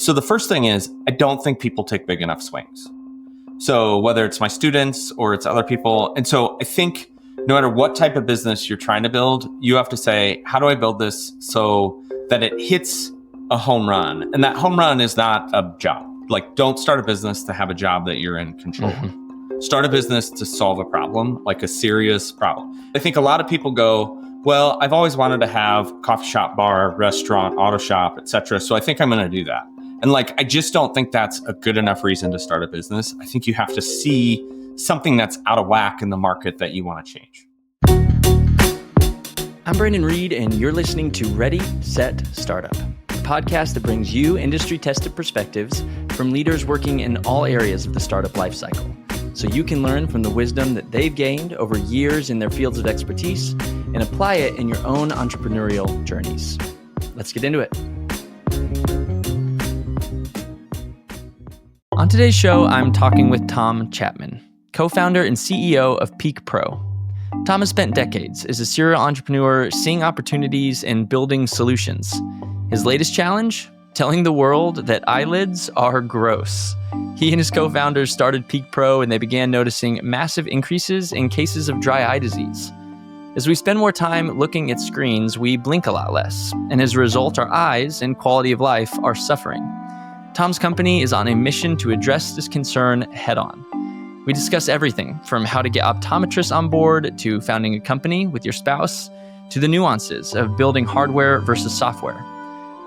So the first thing is, I don't think people take big enough swings. So whether it's my students or it's other people. And so I think no matter what type of business you're trying to build, you have to say, how do I build this so that it hits a home run? And that home run is not a job. Like, don't start a business to have a job that you're in control of. Start a business to solve a problem, like a serious problem. I think a lot of people go, well, I've always wanted to have coffee shop, bar, restaurant, auto shop, etc. So I think I'm going to do that. And like, I just don't think that's a good enough reason to start a business. I think you have to see something that's out of whack in the market that you want to change. I'm Brandon Reed, and you're listening to Ready, Set, Startup, a podcast that brings you industry-tested perspectives from leaders working in all areas of the startup lifecycle, so you can learn from the wisdom that they've gained over years in their fields of expertise and apply it in your own entrepreneurial journeys. Let's get into it. On today's show, I'm talking with Tom Chapman, co-founder and CEO of Peeq Pro. Tom has spent decades as a serial entrepreneur seeing opportunities and building solutions. His latest challenge? Telling the world that eyelids are gross. He and his co-founders started Peeq Pro and they began noticing massive increases in cases of dry eye disease. As we spend more time looking at screens, we blink a lot less, and as a result, our eyes and quality of life are suffering. Tom's company is on a mission to address this concern head-on. We discuss everything from how to get optometrists on board to founding a company with your spouse to the nuances of building hardware versus software.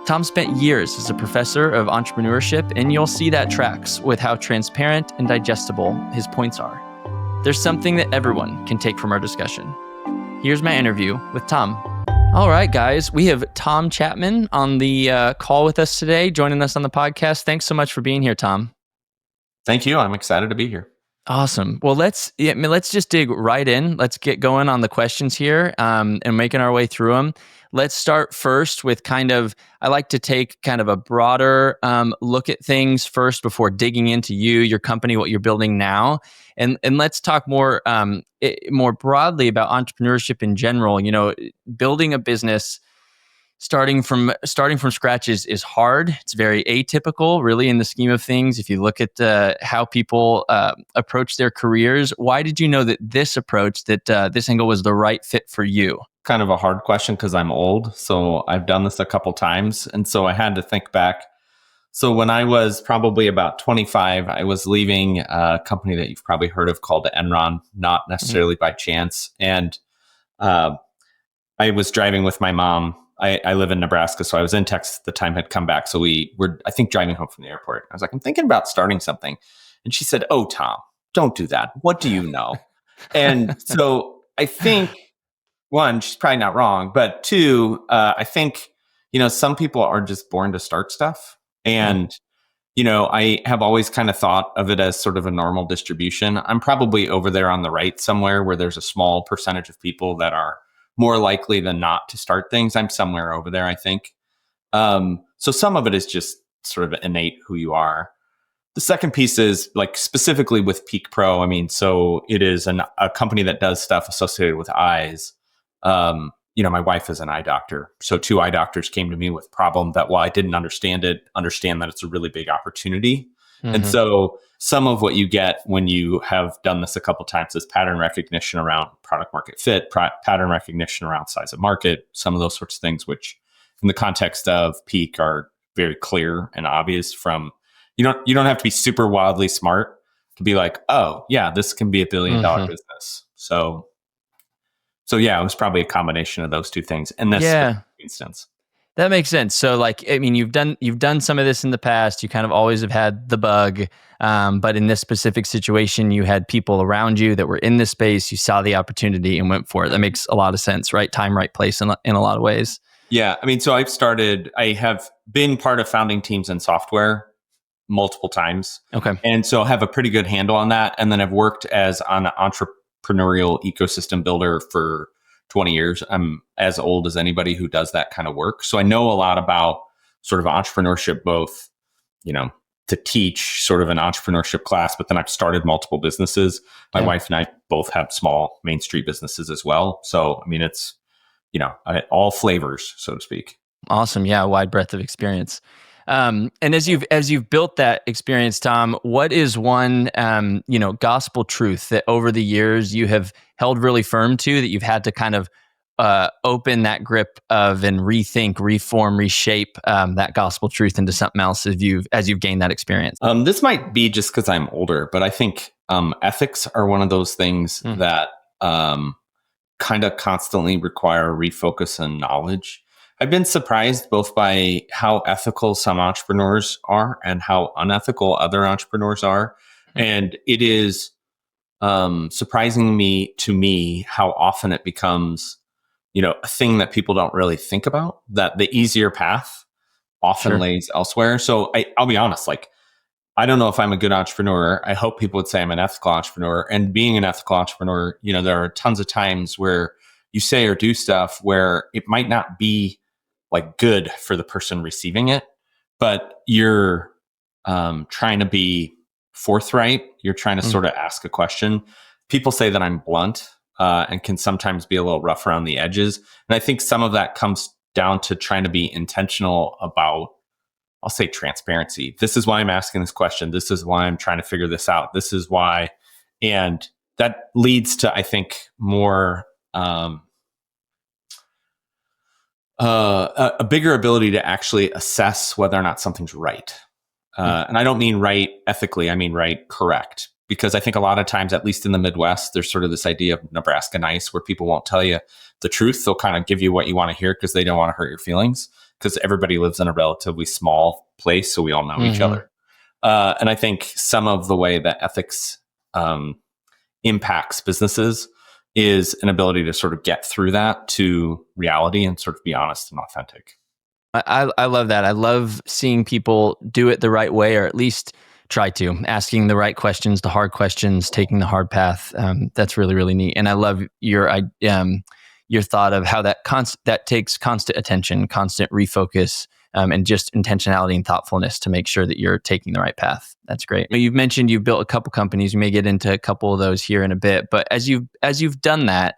Tom spent years as a professor of entrepreneurship, and you'll see that tracks with how transparent and digestible his points are. There's something that everyone can take from our discussion. Here's my interview with Tom. All right, guys, we have Tom Chapman on the call with us today, joining us on the podcast. Thanks so much for being here, Tom. Thank you. I'm excited to be here. Awesome. Well, let's just dig right in. Let's get going on the questions here and making our way through them. Let's start first with I like to take kind of a broader look at things first before digging into you, your company, what you're building now. And let's talk more broadly about entrepreneurship in general. You know, building a business, starting from scratch is hard. It's very atypical, really, in the scheme of things. If you look at how people approach their careers, why did you know that this approach, this angle was the right fit for you? Kind of a hard question because I'm old. So I've done this a couple times. And so I had to think back. So when I was probably about 25, I was leaving a company that you've probably heard of called Enron, not necessarily by chance. And I was driving with my mom. I live in Nebraska, so I was in Texas at the time, had come back. So we were, I think, driving home from the airport. I was like, I'm thinking about starting something. And she said, oh, Tom, don't do that. What do you know? And so I think, one, she's probably not wrong. But two, I think, some people are just born to start stuff. And, I have always kind of thought of it as sort of a normal distribution. I'm probably over there on the right somewhere where there's a small percentage of people that are more likely than not to start things. I'm somewhere over there, I think. So some of it is just sort of innate who you are. The second piece is like specifically with Peeq Pro. I mean, so it is a company that does stuff associated with eyes. My wife is an eye doctor. So 2 eye doctors came to me with a problem that while I didn't understand that it's a really big opportunity. Mm-hmm. And so some of what you get when you have done this a couple times is pattern recognition around product market fit, pattern recognition around size of market, some of those sorts of things, which in the context of Peeq are very clear and obvious from, you don't have to be super wildly smart to be like, oh yeah, this can be $1 billion business. So yeah, it was probably a combination of those two things in this instance. That makes sense. So you've done some of this in the past. You kind of always have had the bug. But in this specific situation, you had people around you that were in this space. You saw the opportunity and went for it. That makes a lot of sense, right? Time, right place in a lot of ways. Yeah. I mean, so I have been part of founding teams in software multiple times. Okay. And so I have a pretty good handle on that. And then I've worked as an entrepreneurial ecosystem builder for 20 years. I'm as old as anybody who does that kind of work. So I know a lot about sort of entrepreneurship, both, to teach sort of an entrepreneurship class, but then I've started multiple businesses. My wife and I both have small Main Street businesses as well. So, I mean, it's, all flavors, so to speak. Awesome. Yeah. A wide breadth of experience. And as you've built that experience, Tom, what is one gospel truth that over the years you have held really firm to, that you've had to kind of open that grip of and rethink, reform, reshape that gospel truth into something else as you've gained that experience? This might be just because I'm older, but I think ethics are one of those things that kind of constantly require refocus and knowledge. I've been surprised both by how ethical some entrepreneurs are and how unethical other entrepreneurs are. And it is surprising to me how often it becomes, a thing that people don't really think about, that the easier path often lays elsewhere. So I'll be honest, like, I don't know if I'm a good entrepreneur. I hope people would say I'm an ethical entrepreneur. And being an ethical entrepreneur, there are tons of times where you say or do stuff where it might not be like good for the person receiving it, but you're trying to be forthright. You're trying to sort of ask a question. People say that I'm blunt and can sometimes be a little rough around the edges. And I think some of that comes down to trying to be intentional about, I'll say, transparency. This is why I'm asking this question. This is why I'm trying to figure this out. This is why. And that leads to, I think, more a bigger ability to actually assess whether or not something's right. And I don't mean right ethically. I mean right correct. Because I think a lot of times, at least in the Midwest, there's sort of this idea of Nebraska nice, where people won't tell you the truth. They'll kind of give you what you want to hear because they don't want to hurt your feelings, because everybody lives in a relatively small place. So we all know each other. And I think some of the way that ethics impacts businesses is an ability to sort of get through that to reality and sort of be honest and authentic. I love that. I love seeing people do it the right way, or at least try to, asking the right questions, the hard questions, taking the hard path. That's really, really neat. And I love your thought of how that takes constant attention, constant refocus, and just intentionality and thoughtfulness to make sure that you're taking the right path. That's great. You've mentioned you've built a couple companies. You may get into a couple of those here in a bit, but as you've done that,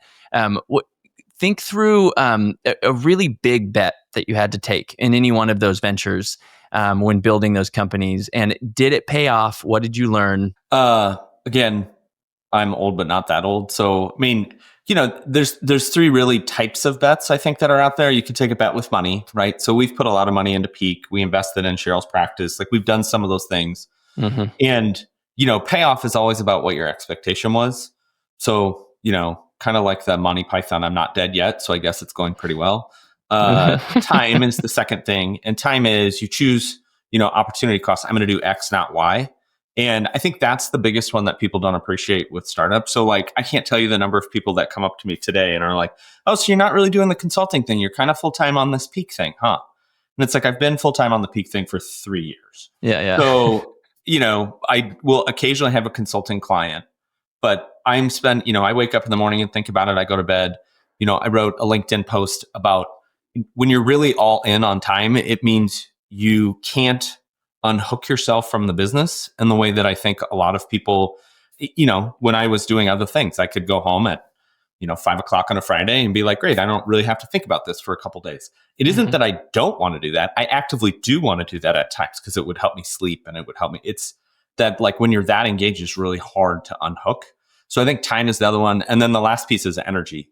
think through a really big bet that you had to take in any one of those ventures when building those companies. And did it pay off? What did you learn? Again, I'm old, but not that old. So, I mean, there's three really types of bets, I think, that are out there. You could take a bet with money, right? So we've put a lot of money into Peeq. We invested in Cheryl's practice. Like, we've done some of those things. And, payoff is always about what your expectation was. So, kind of like the Monty Python, I'm not dead yet. So I guess it's going pretty well. Time is the second thing. And time is, you choose, opportunity cost. I'm going to do X, not Y. And I think that's the biggest one that people don't appreciate with startups. So, like, I can't tell you the number of people that come up to me today and are like, oh, so you're not really doing the consulting thing. You're kind of full-time on this Peeq thing, huh? And it's like, I've been full-time on the Peeq thing for 3 years. Yeah. So, I will occasionally have a consulting client, but I wake up in the morning and think about it. I go to bed. I wrote a LinkedIn post about when you're really all in on time, it means you can't unhook yourself from the business in the way that I think a lot of people, when I was doing other things, I could go home at, 5:00 on a Friday and be like, great, I don't really have to think about this for a couple days. It isn't that I don't want to do that. I actively do want to do that at times because it would help me sleep and it would help me. It's that, like, when you're that engaged, it's really hard to unhook. So I think time is the other one. And then the last piece is energy.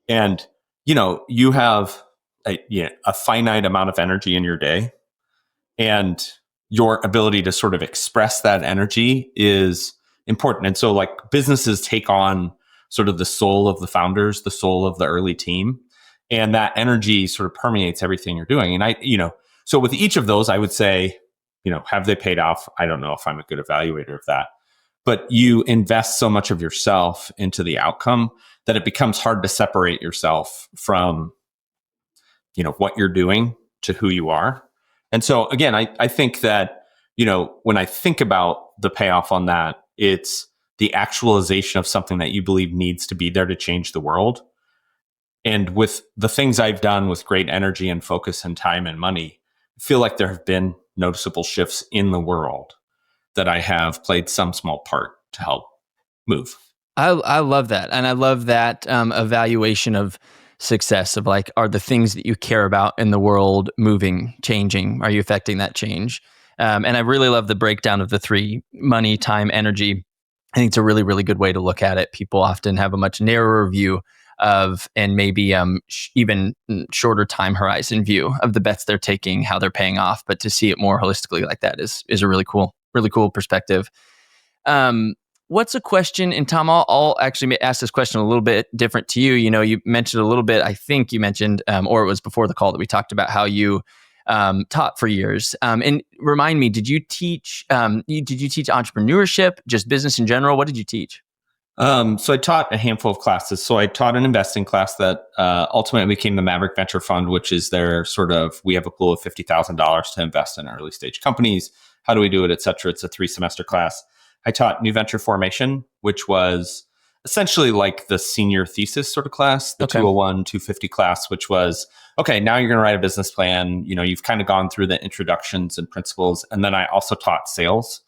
And, you have a finite amount of energy in your day, and your ability to sort of express that energy is important. And so, like, businesses take on sort of the soul of the founders, the soul of the early team, and that energy sort of permeates everything you're doing. And so with each of those, I would say, have they paid off? I don't know if I'm a good evaluator of that, but you invest so much of yourself into the outcome that it becomes hard to separate yourself from, what you're doing to who you are. And so, again, I think that, when I think about the payoff on that, it's the actualization of something that you believe needs to be there to change the world. And with the things I've done with great energy and focus and time and money, I feel like there have been noticeable shifts in the world that I have played some small part to help move. I love that. And I love that evaluation of success of like, are the things that you care about in the world moving, changing? Are you affecting that change? And I really love the breakdown of the three: money, time, energy. I think it's a really, really good way to look at it. People often have a much narrower view of, and maybe even shorter time horizon view of the bets they're taking, how they're paying off. But to see it more holistically like that is a really cool perspective. What's a question? And Tom, I'll actually ask this question a little bit different to you. You know, you mentioned a little bit, I think you mentioned, or it was before the call that we talked about how you taught for years. And remind me, did you teach entrepreneurship, just business in general? What did you teach? So I taught a handful of classes. So I taught an investing class that ultimately became the Maverick Venture Fund, which is their sort of, we have a pool of $50,000 to invest in early stage companies. How do we do it, et cetera? It's a 3-semester class. I taught new venture formation, which was essentially like the senior thesis sort of class, the 201, 250 class, which was, okay, now you're going to write a business plan. You know, you've kind of gone through the introductions and principles. And then I also taught sales.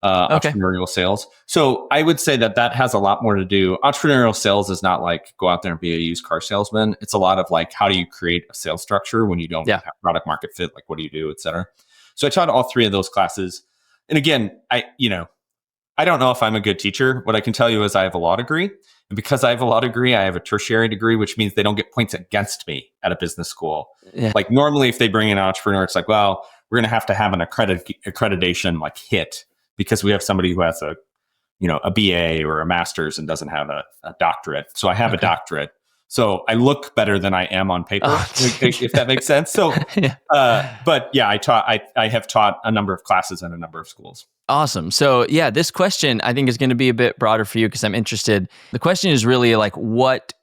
Entrepreneurial sales. So I would say that has a lot more to do. Entrepreneurial sales is not like go out there and be a used car salesman. It's a lot of like, how do you create a sales structure when you don't have product market fit? Like, what do you do, et cetera? So I taught all three of those classes. And again, I don't know if I'm a good teacher. What I can tell you is I have a law degree. And because I have a law degree, I have a tertiary degree, which means they don't get points against me at a business school. Yeah. Like normally if they bring in an entrepreneur, it's like, well, we're going to have an accreditation like hit, because we have somebody who has a BA or a master's and doesn't have a doctorate. So I have a doctorate. So I look better than I am on paper, if that makes sense. So, but yeah, I have taught a number of classes in a number of schools. Awesome. So yeah, this question I think is going to be a bit broader for you because I'm interested. The question is really like, what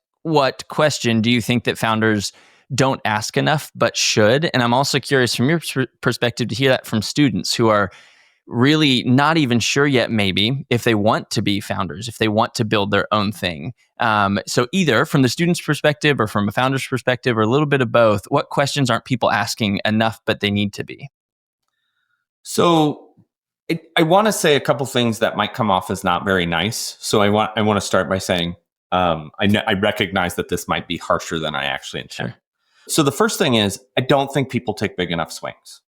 question do you think that founders don't ask enough but should? And I'm also curious from your perspective to hear that from students who are really not even sure yet, maybe, if they want to be founders, if they want to build their own thing. So either from the student's perspective or from a founder's perspective or a little bit of both, what questions aren't people asking enough, but they need to be? So I want to say a couple things that might come off as not very nice. So I want to start by saying, I recognize that this might be harsher than I actually intend. Sure. So the first thing is, I don't think people take big enough swings.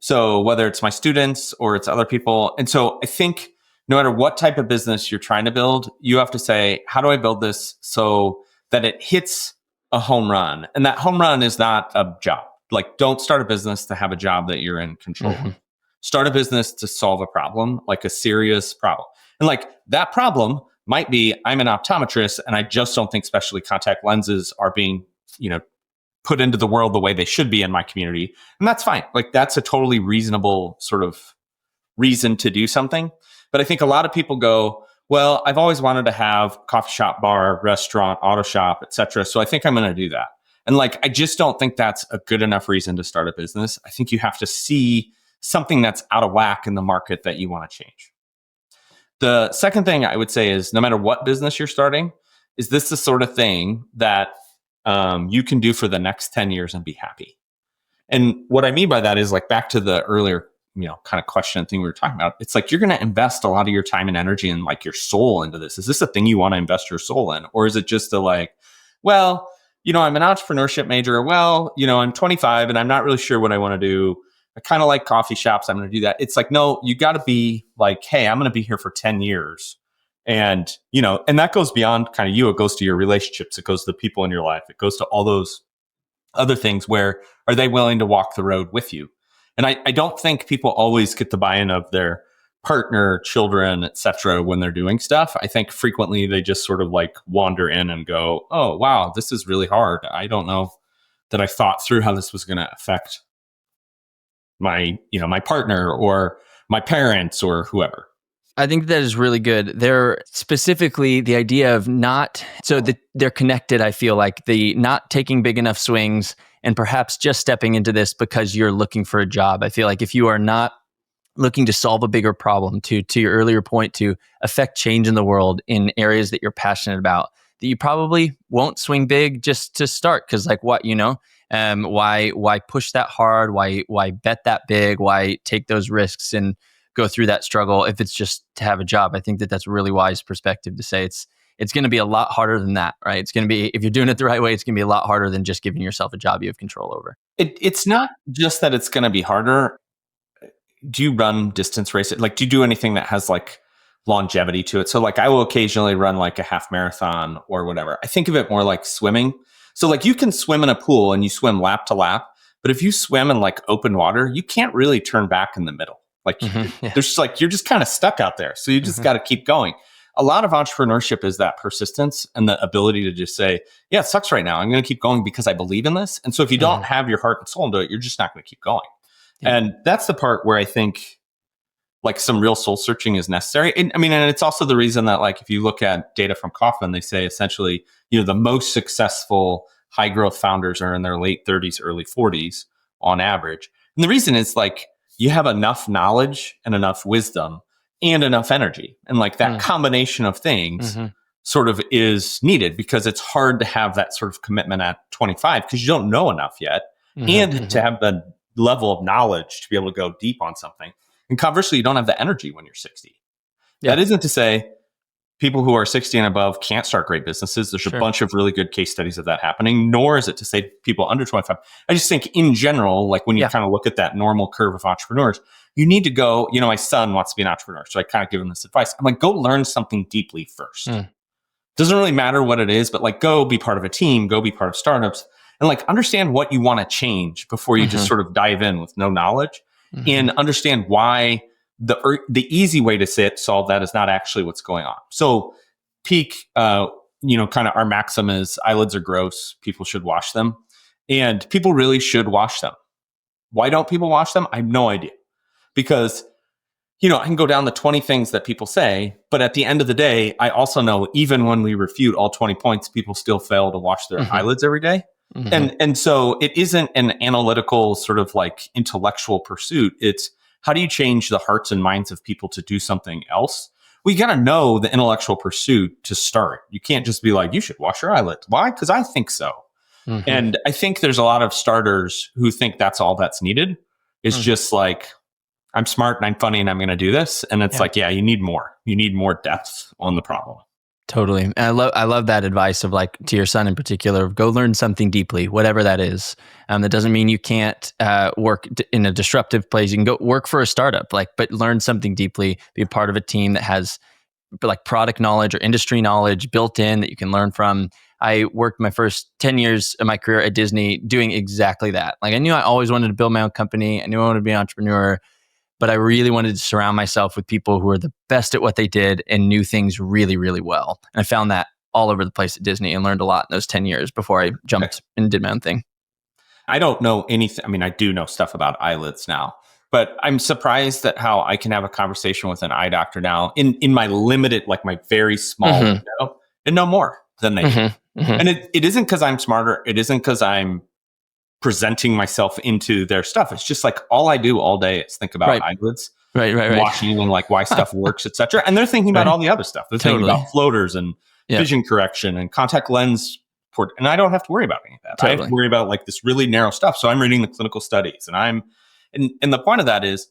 So whether it's my students or it's other people. And so I think no matter what type of business you're trying to build, you have to say, how do I build this so that it hits a home run? And that home run is not a job. Like, don't start a business to have a job that you're in control of. Start a business to solve a problem, like a serious problem. And like that problem might be, I'm an optometrist and I just don't think specialty contact lenses are being, put into the world the way they should be in my community. And that's fine. Like that's a totally reasonable sort of reason to do something. But I think a lot of people go, well, I've always wanted to have coffee shop, bar, restaurant, auto shop, et cetera. So I think I'm going to do that. And like, I just don't think that's a good enough reason to start a business. I think you have to see something that's out of whack in the market that you want to change. The second thing I would say is, no matter what business you're starting, is this the sort of thing that you can do for the next 10 years and be happy? And what I mean by that is like back to the earlier, kind of question and thing we were talking about. It's like, you're going to invest a lot of your time and energy and like your soul into this. Is this a thing you want to invest your soul in? Or is it just like, well, I'm an entrepreneurship major. Well, I'm 25 and I'm not really sure what I want to do. I kind of like coffee shops. I'm going to do that. It's like, no, you got to be like, hey, I'm going to be here for 10 years. And, and that goes beyond kind of you. It goes to your relationships. It goes to the people in your life. It goes to all those other things where are they willing to walk the road with you? And I don't think people always get the buy-in of their partner, children, et cetera, when they're doing stuff. I think frequently they just sort of like wander in and go, oh, wow, this is really hard. I don't know that I thought through how this was going to affect my partner or my parents or whoever. I think that is really good. They're specifically the idea of they're connected. I feel like the not taking big enough swings and perhaps just stepping into this because you're looking for a job. I feel like if you are not looking to solve a bigger problem, to your earlier point, to affect change in the world in areas that you're passionate about, that you probably won't swing big just to start. Because like what, why push that hard? Why bet that big? Why take those risks and go through that struggle if it's just to have a job? I think that's a really wise perspective to say it's going to be a lot harder than that, right? It's going to be, if you're doing it the right way, it's going to be a lot harder than just giving yourself a job you have control over. It's not just that it's going to be harder. Do you run distance races? Like, do you do anything that has like longevity to it? So like I will occasionally run like a half marathon or whatever. I think of it more like swimming. So like you can swim in a pool and you swim lap to lap, but if you swim in like open water, you can't really turn back in the middle. Like there's like, you're just kind of stuck out there. So you just got to keep going. A lot of entrepreneurship is that persistence and the ability to just say, yeah, it sucks right now. I'm going to keep going because I believe in this. And so if you don't have your heart and soul into it, you're just not going to keep going. Yeah. And that's the part where I think like some real soul searching is necessary. And I mean, and it's also the reason that like, if you look at data from Kaufman, they say essentially, the most successful high growth founders are in their late 30s, early 40s on average. And the reason is like, you have enough knowledge and enough wisdom and enough energy. And like that combination of things sort of is needed, because it's hard to have that sort of commitment at 25 because you don't know enough yet. And to have the level of knowledge to be able to go deep on something. And conversely, you don't have the energy when you're 60. Yeah. That isn't to say people who are 60 and above can't start great businesses. There's a bunch of really good case studies of that happening, nor is it to say people under 25. I just think in general, like when you kind of look at that normal curve of entrepreneurs, you need to go, my son wants to be an entrepreneur. So I kind of give him this advice. I'm like, go learn something deeply first. Doesn't really matter what it is, but like go be part of a team, go be part of startups, and like understand what you want to change before you just sort of dive in with no knowledge, and understand why the easy way to solve that is not actually what's going on. So Peeq, kind of our maxim is eyelids are gross. People should wash them, and people really should wash them. Why don't people wash them? I have no idea, because I can go down the 20 things that people say, but at the end of the day, I also know even when we refute all 20 points, people still fail to wash their eyelids every day. And so it isn't an analytical sort of like intellectual pursuit. It's how do you change the hearts and minds of people to do something else? We got to know the intellectual pursuit to start. You can't just be like, you should wash your eyelids. Why? Because I think so. And I think there's a lot of starters who think that's all that's needed. It's just like, I'm smart and I'm funny and I'm going to do this. And it's like, you need more. You need more depth on the problem. Totally. And I love that advice of like, to your son in particular, go learn something deeply, whatever that is. That doesn't mean you can't work in a disruptive place. You can go work for a startup, but learn something deeply, be a part of a team that has like product knowledge or industry knowledge built in that you can learn from. I worked my first 10 years of my career at Disney doing exactly that. Like I knew I always wanted to build my own company. I knew I wanted to be an entrepreneur, but I really wanted to surround myself with people who were the best at what they did and knew things really, really well. And I found that all over the place at Disney and learned a lot in those 10 years before I jumped and did my own thing. I don't know anything. I mean, I do know stuff about eyelids now, but I'm surprised at how I can have a conversation with an eye doctor now in my limited, like my very small window, and know more than they do. And it isn't because I'm smarter. It isn't because I'm presenting myself into their stuff. It's just like all I do all day is think about eyelids, washing and like why stuff works, etc. And they're thinking about all the other stuff. They're thinking about floaters and vision correction and contact lens port. And I don't have to worry about any of that. I have to worry about like this really narrow stuff. So I'm reading the clinical studies, and and the point of that is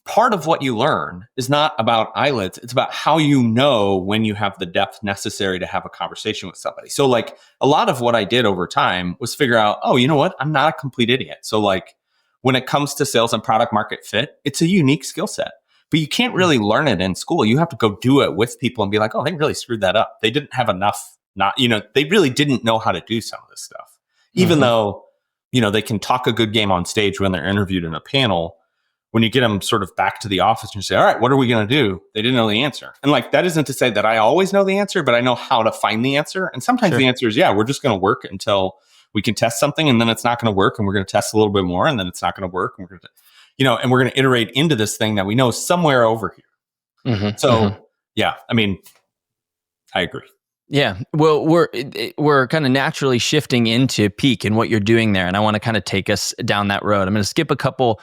part of what you learn is not about eyelids. It's about how you know when you have the depth necessary to have a conversation with somebody. So like a lot of what I did over time was figure out, oh, you know what? I'm not a complete idiot. So like when it comes to sales and product market fit, it's a unique skill set, but you can't really learn it in school. You have to go do it with people and be like, oh, they really screwed that up. They didn't have enough, they really didn't know how to do some of this stuff, even though, they can talk a good game on stage when they're interviewed in a panel. When you get them sort of back to the office and you say, all right, what are we going to do? They didn't know the answer. And like, that isn't to say that I always know the answer, but I know how to find the answer. And sometimes the answer is, we're just going to work until we can test something, and then it's not going to work. And we're going to test a little bit more, and then it's not going to work. And we're going to, and we're going to iterate into this thing that we know is somewhere over here. I mean, I agree. Yeah. Well, we're kind of naturally shifting into Peeq and what you're doing there. And I want to kind of take us down that road. I'm going to skip a couple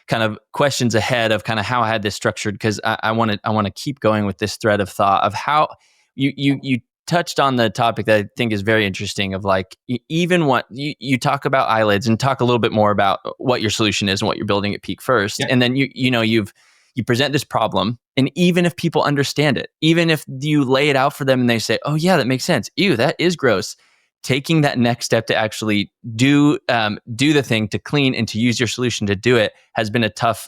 kind of questions ahead of kind of how I had this structured, because I want to keep going with this thread of thought of how you touched on the topic that I think is very interesting of like, even what you talk about eyelids and talk a little bit more about what your solution is and what you're building at Peeq first. Yeah. And then you've you present this problem, and even if people understand it, even if you lay it out for them and they say, oh yeah, that makes sense. Ew, that is gross. Taking that next step to actually do the thing to clean and to use your solution to do it has been a tough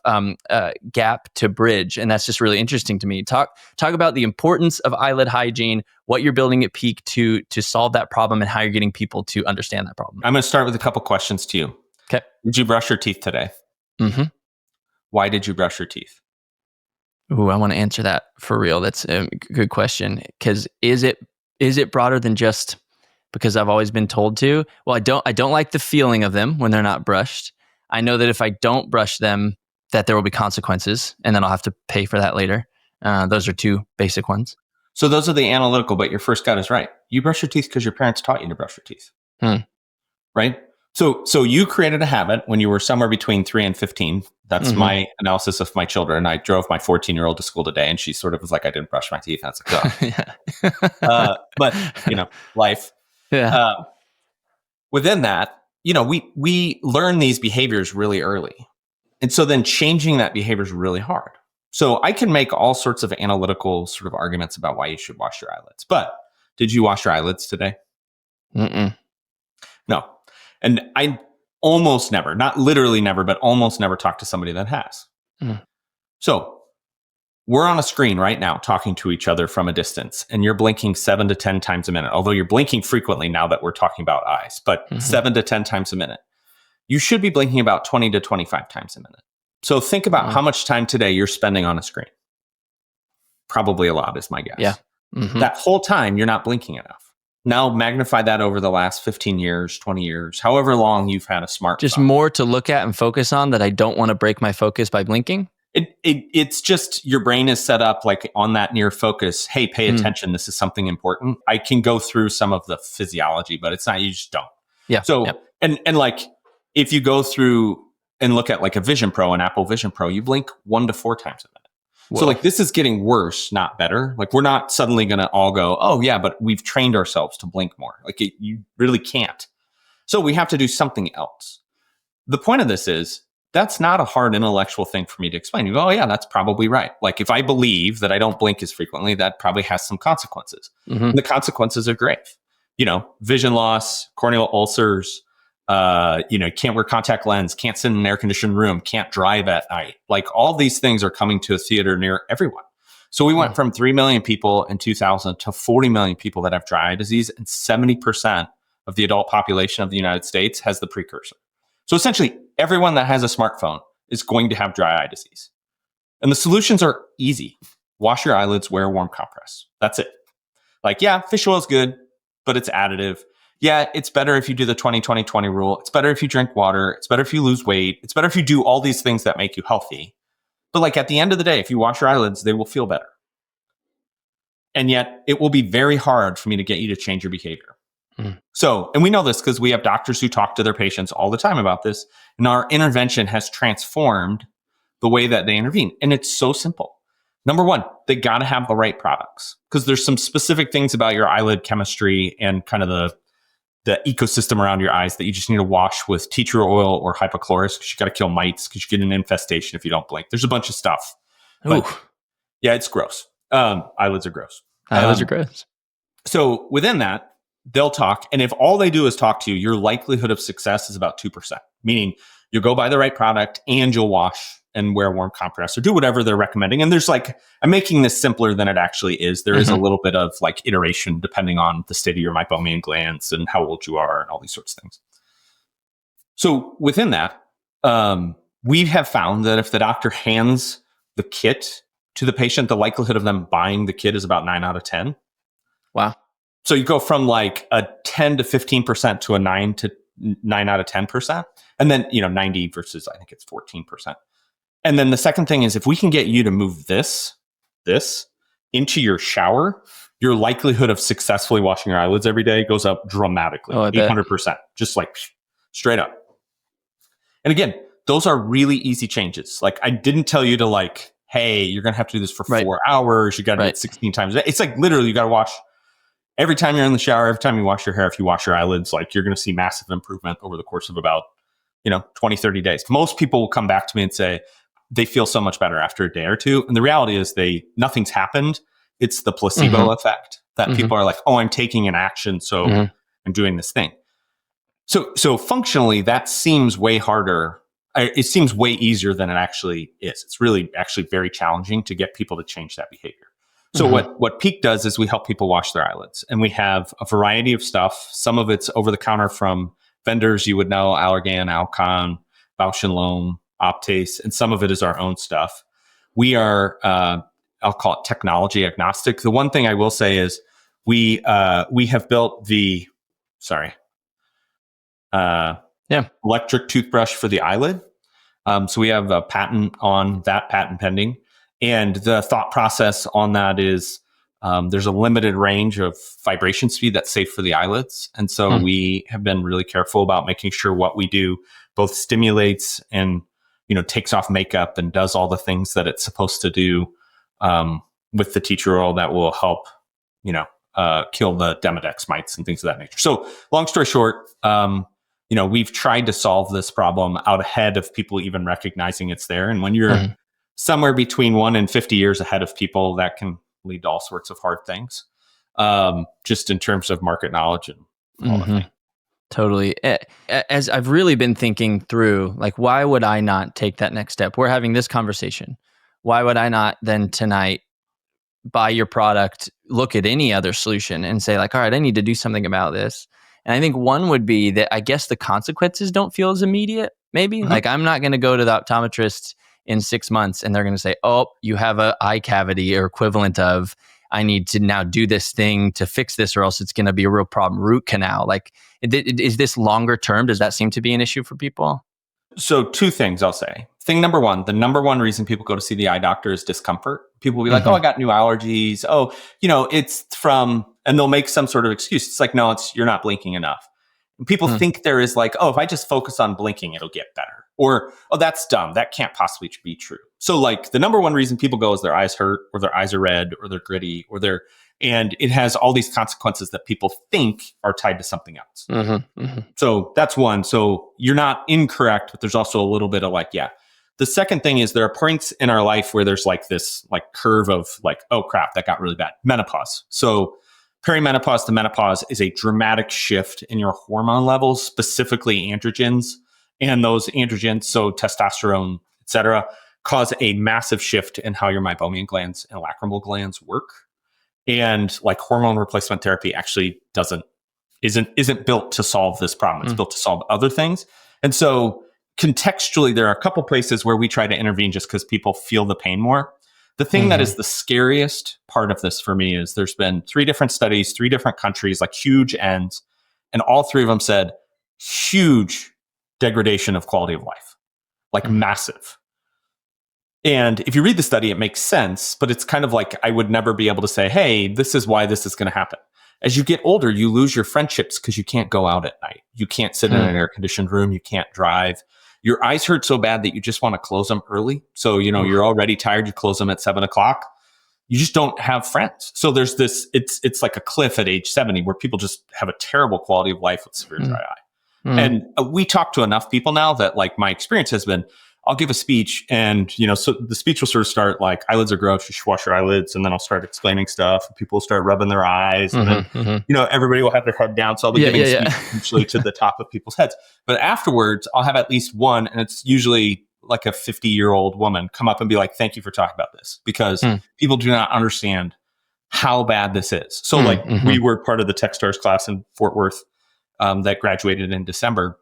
gap to bridge, and that's just really interesting to me. Talk about the importance of eyelid hygiene, what you're building at Peeq to solve that problem, and how you're getting people to understand that problem. I'm going to start with a couple questions to you. Okay. Did you brush your teeth today? Mm-hmm. Why did you brush your teeth? Ooh, I want to answer that for real. That's a good question. Because is it broader than just because I've always been told to? Well, I don't like the feeling of them when they're not brushed. I know that if I don't brush them, that there will be consequences, and then I'll have to pay for that later. Those are two basic ones. So those are the analytical, but your first gut is right. You brush your teeth because your parents taught you to brush your teeth. Right? So you created a habit when you were somewhere between 3 and 15. That's my analysis of my children. I drove my 14-year-old to school today, and she sort of was like, I didn't brush my teeth. That's like, but life. Yeah. Within that, we learn these behaviors really early. And so then changing that behavior is really hard. So I can make all sorts of analytical sort of arguments about why you should wash your eyelids. But did you wash your eyelids today? Mm-mm. No. And I almost never, not literally never, but almost never talk to somebody that has. So we're on a screen right now talking to each other from a distance, and you're blinking 7 to 10 times a minute, although you're blinking frequently now that we're talking about eyes, but 7 to 10 times a minute. You should be blinking about 20 to 25 times a minute. So think about how much time today you're spending on a screen. Probably a lot is my guess. Yeah. That whole time you're not blinking enough. Now magnify that over the last 15 years, 20 years, however long you've had a smartphone. Just more to look at and focus on that I don't want to break my focus by blinking? It's just your brain is set up like on that near focus. Hey, pay attention. This is something important. I can go through some of the physiology, but it's not, you just don't. Yeah. So, and like, if you go through and look at like a Vision Pro, an Apple Vision Pro, you blink 1 to 4 times a minute. Whoa. So like this is getting worse, not better. Like we're not suddenly going to all go, oh yeah, but we've trained ourselves to blink more. Like you really can't. So we have to do something else. The point of this is that's not a hard intellectual thing for me to explain. You go, oh yeah, that's probably right. Like if I believe that I don't blink as frequently, that probably has some consequences. And the consequences are grave. Vision loss, corneal ulcers, can't wear contact lens, can't sit in an air-conditioned room, can't drive at night. Like all these things are coming to a theater near everyone. So we went from 3 million people in 2000 to 40 million people that have dry eye disease, and 70% of the adult population of the United States has the precursor. So essentially, everyone that has a smartphone is going to have dry eye disease. And the solutions are easy. Wash your eyelids, wear a warm compress. That's it. Like, yeah, fish oil is good, but it's additive. Yeah, it's better if you do the 20-20-20 rule. It's better if you drink water. It's better if you lose weight. It's better if you do all these things that make you healthy. But like at the end of the day, if you wash your eyelids, they will feel better. And yet it will be very hard for me to get you to change your behavior. So, and we know this because we have doctors who talk to their patients all the time about this. And our intervention has transformed the way that they intervene. And it's so simple. Number one, they got to have the right products because there's some specific things about your eyelid chemistry and kind of the ecosystem around your eyes that you just need to wash with tea tree oil or hypochlorous because you got to kill mites because you get an infestation if you don't blink. There's a bunch of stuff. But, yeah, it's gross. Eyelids are gross. Eyelids are gross. So within that, they'll talk. And if all they do is talk to you, your likelihood of success is about 2%, meaning you'll go buy the right product and you'll wash and wear a warm compress or do whatever they're recommending. And there's like, I'm making this simpler than it actually is. There is a little bit of like iteration depending on the state of your meibomian glands and how old you are and all these sorts of things. So within that, we have found that if the doctor hands the kit to the patient, the likelihood of them buying the kit is about 9 out of 10. Wow. So you go from like a 10 to 15% to a 9 out of 10%. And then, 90 versus I think it's 14%. And then the second thing is if we can get you to move this into your shower, your likelihood of successfully washing your eyelids every day goes up dramatically, 800%, just like straight up. And again, those are really easy changes. Like I didn't tell you to like, hey, you're going to have to do this for 4 hours. You got to do it 16 times a day. It's like literally you got to wash every time you're in the shower, every time you wash your hair, if you wash your eyelids, like you're going to see massive improvement over the course of about, 20, 30 days. Most people will come back to me and say, they feel so much better after a day or two. And the reality is nothing's happened. It's the placebo effect that people are like, oh, I'm taking an action, so I'm doing this thing. So functionally, that seems way harder. It seems way easier than it actually is. It's really actually very challenging to get people to change that behavior. So what Peeq does is we help people wash their eyelids, and we have a variety of stuff. Some of it's over the counter from vendors you would know, Allergan, Alcon, Bausch & Lomb, Optase, and some of it is our own stuff. We are, I'll call it technology agnostic. The one thing I will say is we have built the, electric toothbrush for the eyelid. So we have a patent on that, patent pending. And the thought process on that is there's a limited range of vibration speed that's safe for the eyelids. And so we have been really careful about making sure what we do both stimulates and, takes off makeup and does all the things that it's supposed to do with the tea tree oil that will help, kill the Demodex mites and things of that nature. So long story short, we've tried to solve this problem out ahead of people even recognizing it's there. And when you're somewhere between 1 and 50 years ahead of people, that can lead to all sorts of hard things, just in terms of market knowledge and all that thing. Totally. As I've really been thinking through, like, why would I not take that next step? We're having this conversation. Why would I not then tonight buy your product, look at any other solution and say like, all right, I need to do something about this. And I think one would be that I guess the consequences don't feel as immediate, maybe. Like, I'm not going to go to the optometrist in 6 months and they're going to say, oh, you have an eye cavity or equivalent of, I need to now do this thing to fix this or else it's going to be a real problem, root canal. Like, is this longer term? Does that seem to be an issue for people? So 2 things I'll say. Thing number 1, the number 1 reason people go to see the eye doctor is discomfort. People will be like, oh, I got new allergies. Oh, it's from, and they'll make some sort of excuse. It's like, no, you're not blinking enough. And people think there is like, oh, if I just focus on blinking, it'll get better. Or, oh, that's dumb. That can't possibly be true. So like the number 1 reason people go is their eyes hurt or their eyes are red or they're gritty and it has all these consequences that people think are tied to something else. So that's one. So you're not incorrect, but there's also a little bit of like, yeah. The second thing is there are points in our life where there's like this like curve of like, oh crap, that got really bad. Menopause. So perimenopause to menopause is a dramatic shift in your hormone levels, specifically androgens. And those androgens, so testosterone, et cetera, cause a massive shift in how your meibomian glands and lacrimal glands work. And like hormone replacement therapy actually isn't built to solve this problem. It's built to solve other things. And so contextually, there are a couple places where we try to intervene just because people feel the pain more. The thing that is the scariest part of this for me is there's been 3 different studies, 3 different countries, like huge ends, and all 3 of them said huge degradation of quality of life, like massive. And if you read the study, it makes sense, but it's kind of like I would never be able to say, hey, this is why this is going to happen. As you get older, you lose your friendships because you can't go out at night. You can't sit in an air-conditioned room. You can't drive. Your eyes hurt so bad that you just want to close them early. So, you're already tired. You close them at 7:00. You just don't have friends. So there's this, it's like a cliff at age 70 where people just have a terrible quality of life with severe dry eye. And we talk to enough people now that like my experience has been, I'll give a speech and, so the speech will sort of start like eyelids are gross. You should wash your eyelids. And then I'll start explaining stuff. And people will start rubbing their eyes. And then, everybody will have their head down. So I'll be giving a speech usually to the top of people's heads. But afterwards, I'll have at least one. And it's usually like a 50-year-old woman come up and be like, thank you for talking about this. Because people do not understand how bad this is. So we were part of the Techstars class in Fort Worth that graduated in December.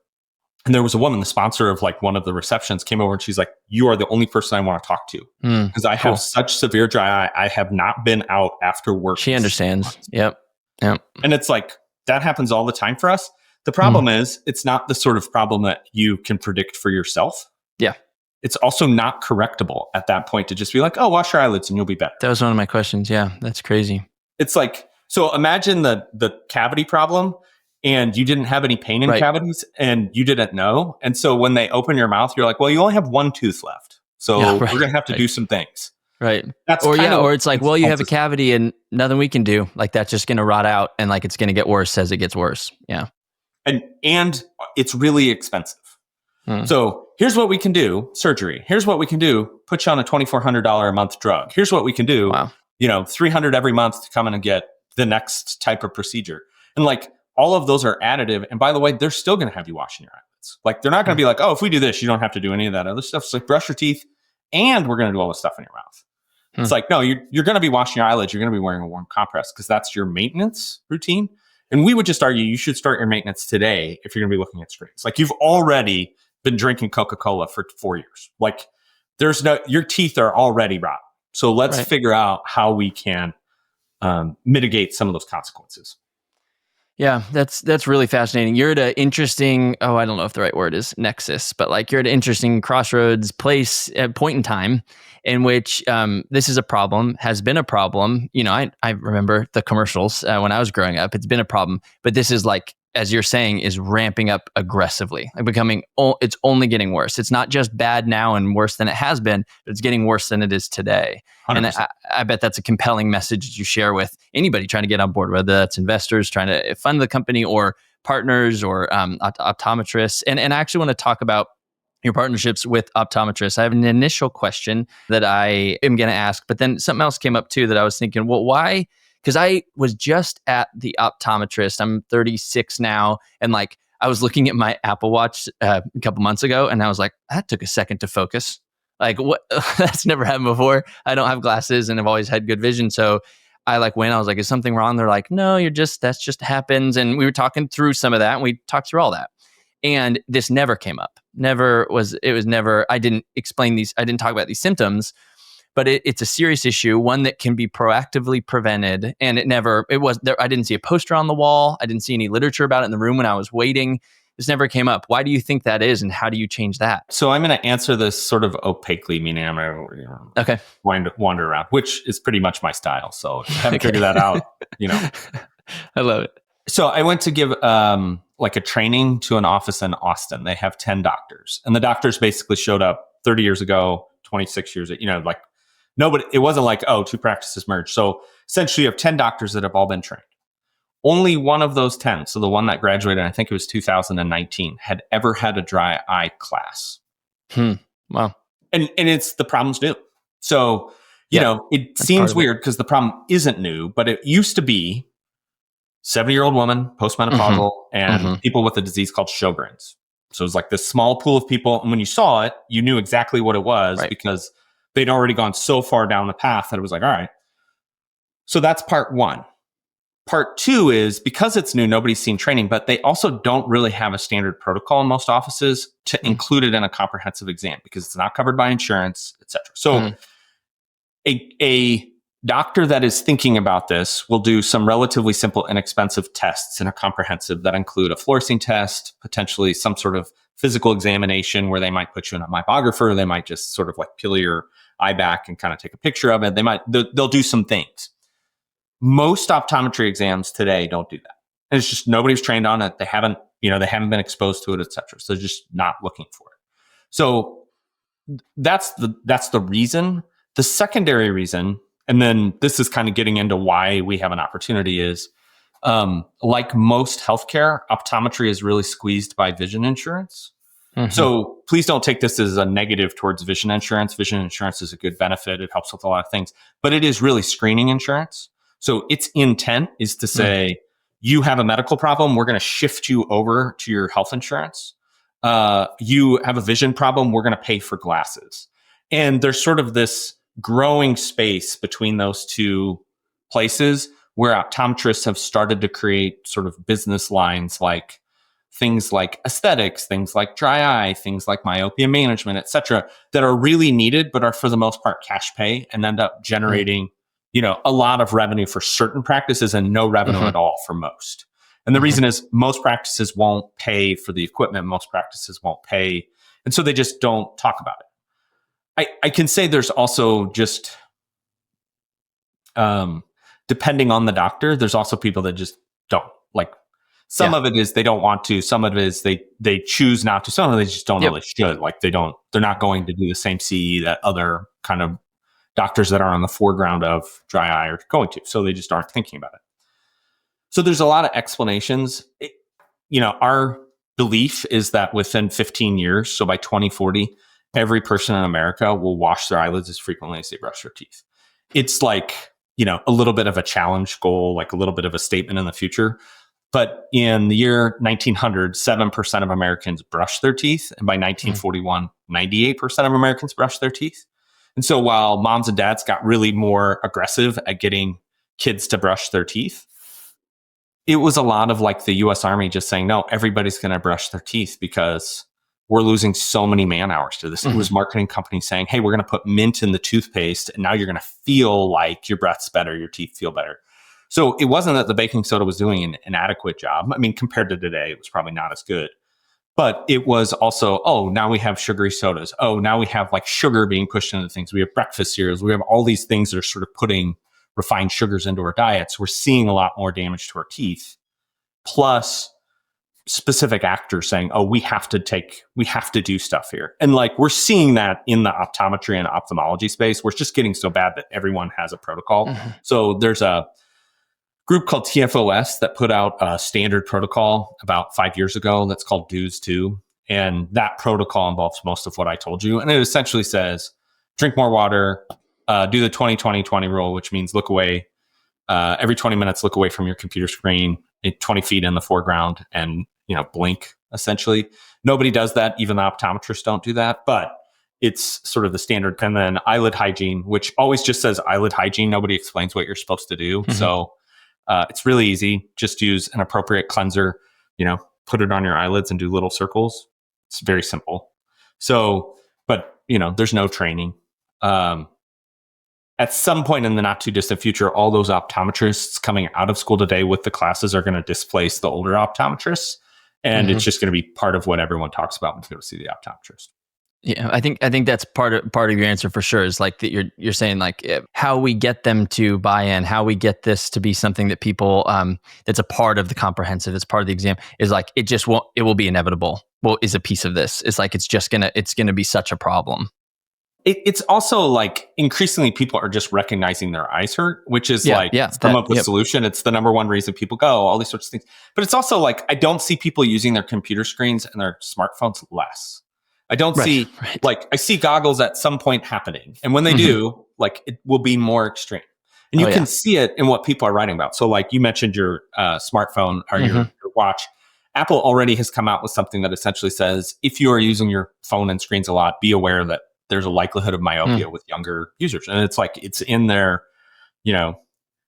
And there was a woman, the sponsor of like one of the receptions, came over and she's like, you are the only person I want to talk to because I have such severe dry eye. I have not been out after work. She understands. Yep. And it's like, that happens all the time for us. The problem is it's not the sort of problem that you can predict for yourself. Yeah. It's also not correctable at that point to just be like, oh, wash your eyelids and you'll be better. That was one of my questions. Yeah. That's crazy. It's like, so imagine the cavity problem. And you didn't have any pain in cavities and you didn't know. And so when they open your mouth, you're like, well, you only have 1 tooth left. So we're going to have to do some things. Right. That's or it's like, well, you have a cavity and nothing we can do. Like that's just going to rot out and like it's going to get worse as it gets worse. Yeah. And it's really expensive. So here's what we can do, surgery. Here's what we can do, put you on a $2,400 a month drug. Here's what we can do, Wow. $300 every month to come in and get the next type of procedure. And like all of those are additive. And by the way, they're still going to have you washing your eyelids. Like they're not going to be like, oh, if we do this, you don't have to do any of that other stuff. It's like brush your teeth and we're going to do all the stuff in your mouth. It's like, no, you're going to be washing your eyelids. You're going to be wearing a warm compress because that's your maintenance routine. And we would just argue you should start your maintenance today if you're going to be looking at strains. Like you've already been drinking Coca-Cola for 4 years. Like your teeth are already rotten. So let's figure out how we can mitigate some of those consequences. Yeah, that's really fascinating. You're at an interesting, I don't know if the right word is nexus, but like you're at an interesting crossroads point in time in which this is a problem, has been a problem. I remember the commercials when I was growing up. It's been a problem, but this is like, as you're saying, is ramping up aggressively, like it's only getting worse. It's not just bad now and worse than it has been, but it's getting worse than it is today. 100%. And I bet that's a compelling message that you share with anybody trying to get on board, whether that's investors trying to fund the company or partners or optometrists. And I actually want to talk about your partnerships with optometrists. I have an initial question that I am going to ask, but then something else came up too that I was thinking, well, why? Because I was just at the optometrist. I'm 36 now. And like, I was looking at my Apple Watch a couple months ago and I was like, that took a second to focus. Like what? That's never happened before. I don't have glasses and I've always had good vision. So I like went, I was like, is something wrong? They're like, no, that's just happens. And we were talking through some of that and we talked through all that. And this never came up. I didn't explain these. I didn't talk about these symptoms. But it's a serious issue, one that can be proactively prevented. And it was there. I didn't see a poster on the wall. I didn't see any literature about it in the room when I was waiting. This never came up. Why do you think that is? And how do you change that? So I'm going to answer this sort of opaquely, meaning I'm going to wander around, which is pretty much my style. So if you haven't figured that out, I love it. So I went to give like a training to an office in Austin. They have 10 doctors. And the doctors basically showed up 30 years ago, 26 years, like, nobody, it wasn't like, oh, two practices merged. So essentially you have 10 doctors that have all been trained. Only one of those 10, so the one that graduated, I think it was 2019, had ever had a dry eye class. Wow. And the problem's new. So, it seems weird because the problem isn't new, but it used to be 70-year-old woman, postmenopausal, and people with a disease called Sjogren's. So it was like this small pool of people. And when you saw it, you knew exactly what it was because they'd already gone so far down the path that it was like, all right. So that's part one. Part two is because it's new, nobody's seen training, but they also don't really have a standard protocol in most offices to include it in a comprehensive exam because it's not covered by insurance, et cetera. So a doctor that is thinking about this will do some relatively simple, inexpensive tests in a comprehensive that include a fluorescein test, potentially some sort of physical examination where they might put you in a myopographer. They might just sort of like peel your eye back and kind of take a picture of it. They'll do some things. Most optometry exams today don't do that. And it's just nobody's trained on it. They haven't been exposed to it, et cetera. So they're just not looking for it. So that's the reason. The secondary reason, and then this is kind of getting into why we have an opportunity is, like most healthcare, optometry is really squeezed by vision insurance. So please don't take this as a negative towards vision insurance. Vision insurance is a good benefit. It helps with a lot of things, but it is really screening insurance. So its intent is to say, you have a medical problem, we're going to shift you over to your health insurance. You have a vision problem, we're going to pay for glasses. And there's sort of this growing space between those two places where optometrists have started to create sort of business lines like things like aesthetics, things like dry eye, things like myopia management, et cetera, that are really needed, but are for the most part cash pay and end up generating, a lot of revenue for certain practices and no revenue at all for most. And the reason is most practices won't pay for the equipment. Most practices won't pay. And so they just don't talk about it. I can say there's also just, depending on the doctor, there's also people that just don't. Like some of it is they don't want to, some of it is they choose not to, some of it they just don't know they should. Like they're not going to do the same CE that other kind of doctors that are on the foreground of dry eye are going to. So they just aren't thinking about it. So there's a lot of explanations. Our belief is that within 15 years, so by 2040, every person in America will wash their eyelids as frequently as they brush their teeth. It's like, a little bit of a challenge goal, like a little bit of a statement in the future. But in the year 1900, 7% of Americans brushed their teeth. And by 1941, 98% of Americans brushed their teeth. And so while moms and dads got really more aggressive at getting kids to brush their teeth, it was a lot of like the US Army just saying, no, everybody's going to brush their teeth because we're losing so many man hours to this. It was marketing companies saying, hey, we're going to put mint in the toothpaste and now you're going to feel like your breath's better, your teeth feel better. So it wasn't that the baking soda was doing an inadequate job. I mean, compared to today, it was probably not as good. But it was also, now we have sugary sodas. Now we have like sugar being pushed into things. We have breakfast cereals. We have all these things that are sort of putting refined sugars into our diets. We're seeing a lot more damage to our teeth. Plus specific actors saying, we have to do stuff here. And like, we're seeing that in the optometry and ophthalmology space, where it's just getting so bad that everyone has a protocol. So there's a group called TFOS that put out a standard protocol about 5 years ago that's called DEWS 2. And that protocol involves most of what I told you. And it essentially says, drink more water, do the 20-20-20 rule, which means look away. Every 20 minutes, look away from your computer screen, 20 feet in the foreground, and blink, essentially. Nobody does that. Even the optometrists don't do that. But it's sort of the standard. And then eyelid hygiene, which always just says eyelid hygiene. Nobody explains what you're supposed to do. So it's really easy. Just use an appropriate cleanser, put it on your eyelids and do little circles. It's very simple. So, but, there's no training. At some point in the not too distant future, all those optometrists coming out of school today with the classes are going to displace the older optometrists. And it's just going to be part of what everyone talks about when you go to see the optometrist. Yeah, I think that's part of your answer for sure. Is like that you're saying like how we get them to buy in, how we get this to be something that people that's a part of the comprehensive, it's part of the exam, is like it will be inevitable. Well, is a piece of this. It's like it's gonna be such a problem. It's also like increasingly people are just recognizing their eyes hurt, which is come up with a solution. It's the number one reason people go, all these sorts of things. But it's also like, I don't see people using their computer screens and their smartphones less. I don't see, like, I see goggles at some point happening. And when they do, like, it will be more extreme. And you can see it in what people are writing about. So like you mentioned your smartphone or your watch. Apple already has come out with something that essentially says, if you are using your phone and screens a lot, be aware that there's a likelihood of myopia with younger users. And it's like, it's in their,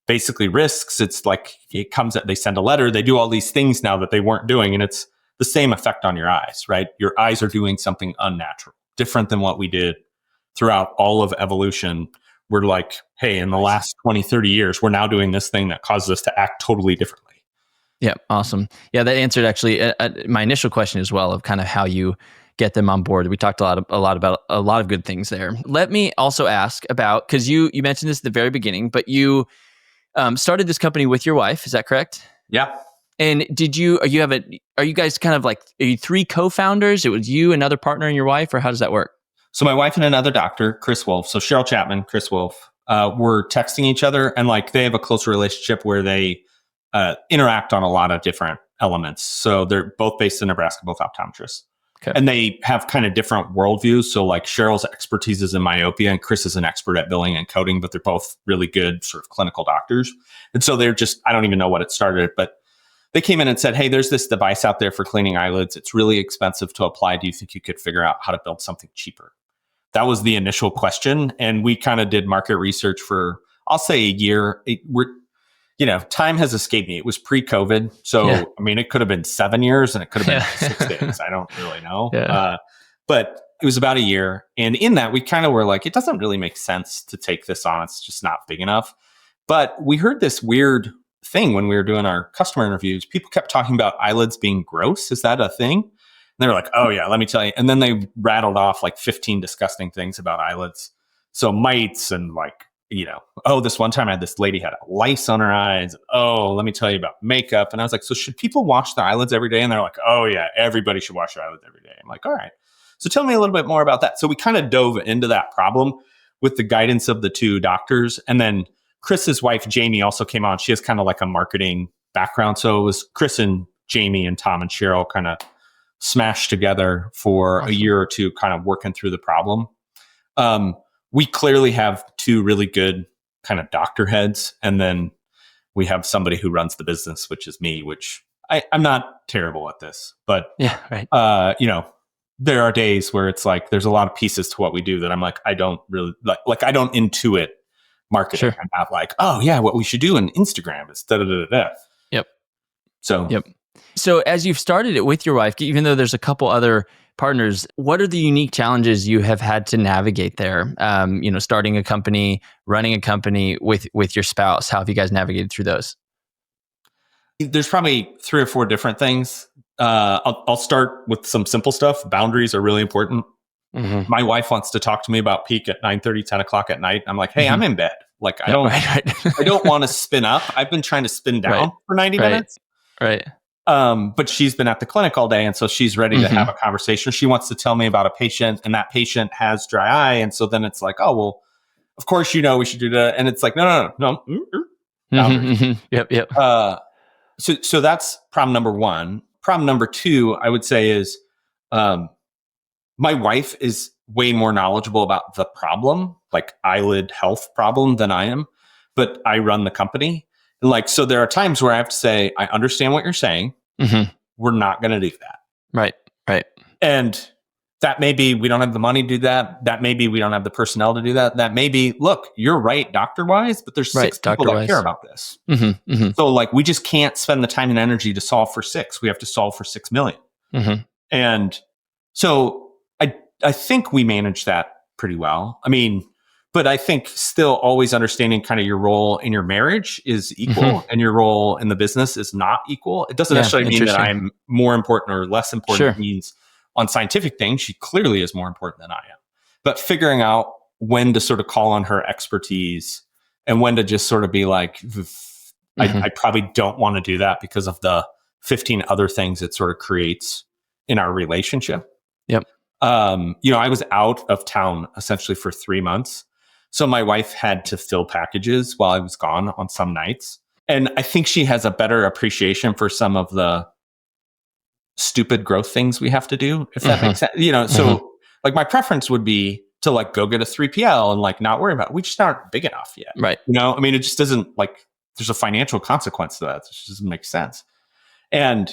basically risks. It's like, it comes at, they send a letter, they do all these things now that they weren't doing. And it's the same effect on your eyes, right? Your eyes are doing something unnatural, different than what we did throughout all of evolution. We're like, hey, in the last 20, 30 years, we're now doing this thing that causes us to act totally differently. Yeah, awesome. Yeah, that answered actually my initial question as well of kind of how you get them on board. We talked a lot about a lot of good things there. Let me also ask about, because you mentioned this at the very beginning, but you started this company with your wife. Is that correct? Yeah. And are you guys kind of like, are you three co-founders? It was you, another partner, and your wife, or how does that work? So my wife and another doctor, Chris Wolf. So Cheryl Chapman, Chris Wolf, were texting each other, and like they have a close relationship where they interact on a lot of different elements. So they're both based in Nebraska, both optometrists. Okay. And they have kind of different worldviews. So like Cheryl's expertise is in myopia and Chris is an expert at billing and coding, but they're both really good sort of clinical doctors. And so they're just, I don't even know what it started, but they came in and said, hey, there's this device out there for cleaning eyelids. It's really expensive to apply. Do you think you could figure out how to build something cheaper? That was the initial question. And we kind of did market research for, I'll say a year. Time has escaped me. It was pre-COVID. So, yeah. I mean, it could have been 7 years and it could have been 6 days. I don't really know. Yeah. But it was about a year. And in that, we kind of were like, it doesn't really make sense to take this on. It's just not big enough. But we heard this weird thing when we were doing our customer interviews. People kept talking about eyelids being gross. Is that a thing? And they were like, oh, yeah, let me tell you. And then they rattled off like 15 disgusting things about eyelids. So mites and like, this one time I had this lady had a lice on her eyes. Oh, let me tell you about makeup. And I was like, so should people wash their eyelids every day? And they're like, oh yeah, everybody should wash their eyelids every day. I'm like, all right. So tell me a little bit more about that. So we kind of dove into that problem with the guidance of the two doctors. And then Chris's wife, Jamie, also came on. She has kind of like a marketing background. So it was Chris and Jamie and Tom and Cheryl kind of smashed together for a year or two, kind of working through the problem. We clearly have two really good kind of doctor heads, and then we have somebody who runs the business, which is me, which I'm not terrible at this, but there are days where it's like there's a lot of pieces to what we do that I'm like, I don't really like I don't intuit marketing. Sure. I'm not like, oh yeah, what we should do in Instagram is da da da da. Yep. So So as you've started it with your wife, even though there's a couple other partners, what are the unique challenges you have had to navigate there? Starting a company, running a company with your spouse. How have you guys navigated through those? There's probably 3 or 4 different things. I'll start with some simple stuff. Boundaries are really important. Mm-hmm. My wife wants to talk to me about Peeq at 9:30, 10 o'clock at night. I'm like, hey, I'm in bed. Like, I don't want to spin up. I've been trying to spin down for 90 minutes. Right. But she's been at the clinic all day. And so she's ready to have a conversation. She wants to tell me about a patient, and that patient has dry eye. And so then it's like, oh, well, of course, we should do that. And it's like, no. Yep. So that's problem number 1. Problem number 2, I would say, is my wife is way more knowledgeable about the problem, like eyelid health problem, than I am, but I run the company. And so there are times where I have to say, I understand what you're saying. Mm-hmm. We're not going to do that. Right. And that may be we don't have the money to do that. That may be we don't have the personnel to do that. That may be, look, you're right doctor-wise, but there's 6 people that care about this. Mm-hmm. So we just can't spend the time and energy to solve for 6. We have to solve for 6 million. Mm-hmm. And so I think we manage that pretty well. I mean, but I think still always understanding kind of your role in your marriage is equal and your role in the business is not equal. It doesn't necessarily mean that I'm more important or less important. Sure. It means on scientific things, she clearly is more important than I am. But figuring out when to sort of call on her expertise and when to just sort of be like, I probably don't want to do that because of the 15 other things it sort of creates in our relationship. Yep. I was out of town essentially for 3 months. So my wife had to fill packages while I was gone on some nights. And I think she has a better appreciation for some of the stupid growth things we have to do, if that makes sense. So my preference would be to go get a 3PL and not worry about it. We just aren't big enough yet. Right. I mean, it just doesn't there's a financial consequence to that. It just doesn't make sense. And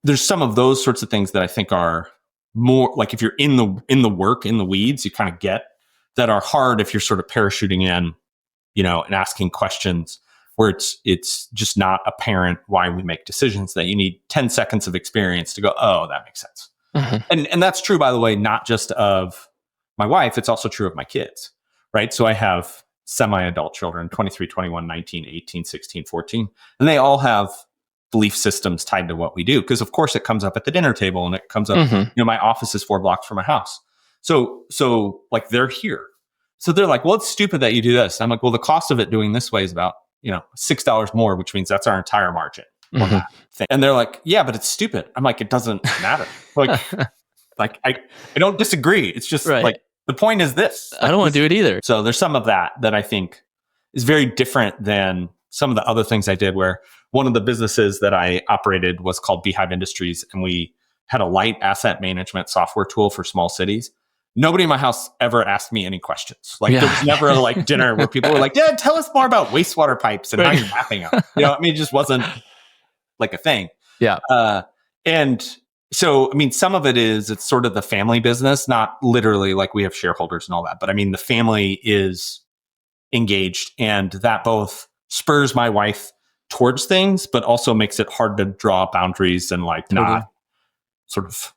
there's some of those sorts of things that I think are more if you're in the work, in the weeds, you kind of get that are hard if you're sort of parachuting in, and asking questions where it's just not apparent why we make decisions that you need 10 seconds of experience to go, oh, that makes sense. And that's true, by the way, not just of my wife, it's also true of my kids, right? So I have semi-adult children, 23, 21, 19, 18, 16, 14, and they all have belief systems tied to what we do. Because of course it comes up at the dinner table and it comes up, my office is 4 blocks from my house. So they're here. So they're like, well, it's stupid that you do this. I'm like, well, the cost of it doing this way is about, $6 more, which means that's our entire margin on that thing. And they're like, yeah, but it's stupid. I'm like, it doesn't matter. I don't disagree. It's just the point is this. I don't want to do it either. So there's some of that I think is very different than some of the other things I did, where one of the businesses that I operated was called Beehive Industries. And we had a light asset management software tool for small cities. Nobody in my house ever asked me any questions. There was never a dinner where people were like, Dad, tell us more about wastewater pipes and how you're mapping them. It just wasn't a thing. Yeah. And so, some of it's sort of the family business, not literally we have shareholders and all that, but the family is engaged, and that both spurs my wife towards things, but also makes it hard to draw boundaries and not sort of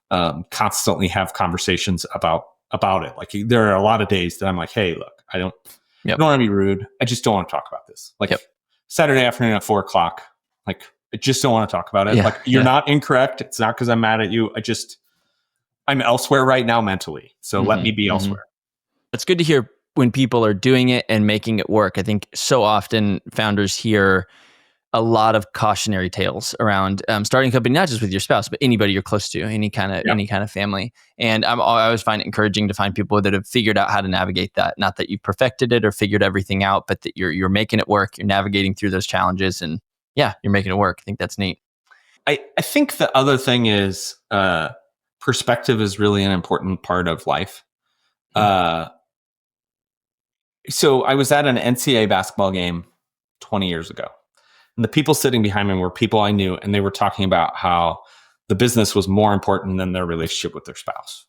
constantly have conversations about it. There are a lot of days that I'm like, hey, look, I don't want to be rude. I just don't want to talk about this. Saturday afternoon at 4:00, I just don't want to talk about it. You're not incorrect. It's not because I'm mad at you. I'm elsewhere right now mentally. So let me be elsewhere. It's good to hear when people are doing it and making it work. I think so often founders hear a lot of cautionary tales around starting a company, not just with your spouse, but anybody you're close to, any kind of family. And I always find it encouraging to find people that have figured out how to navigate that. Not that you've perfected it or figured everything out, but that you're making it work. You're navigating through those challenges, and you're making it work. I think that's neat. I think the other thing is perspective is really an important part of life. So I was at an NCAA basketball game 20 years ago, and the people sitting behind me were people I knew, and they were talking about how the business was more important than their relationship with their spouse.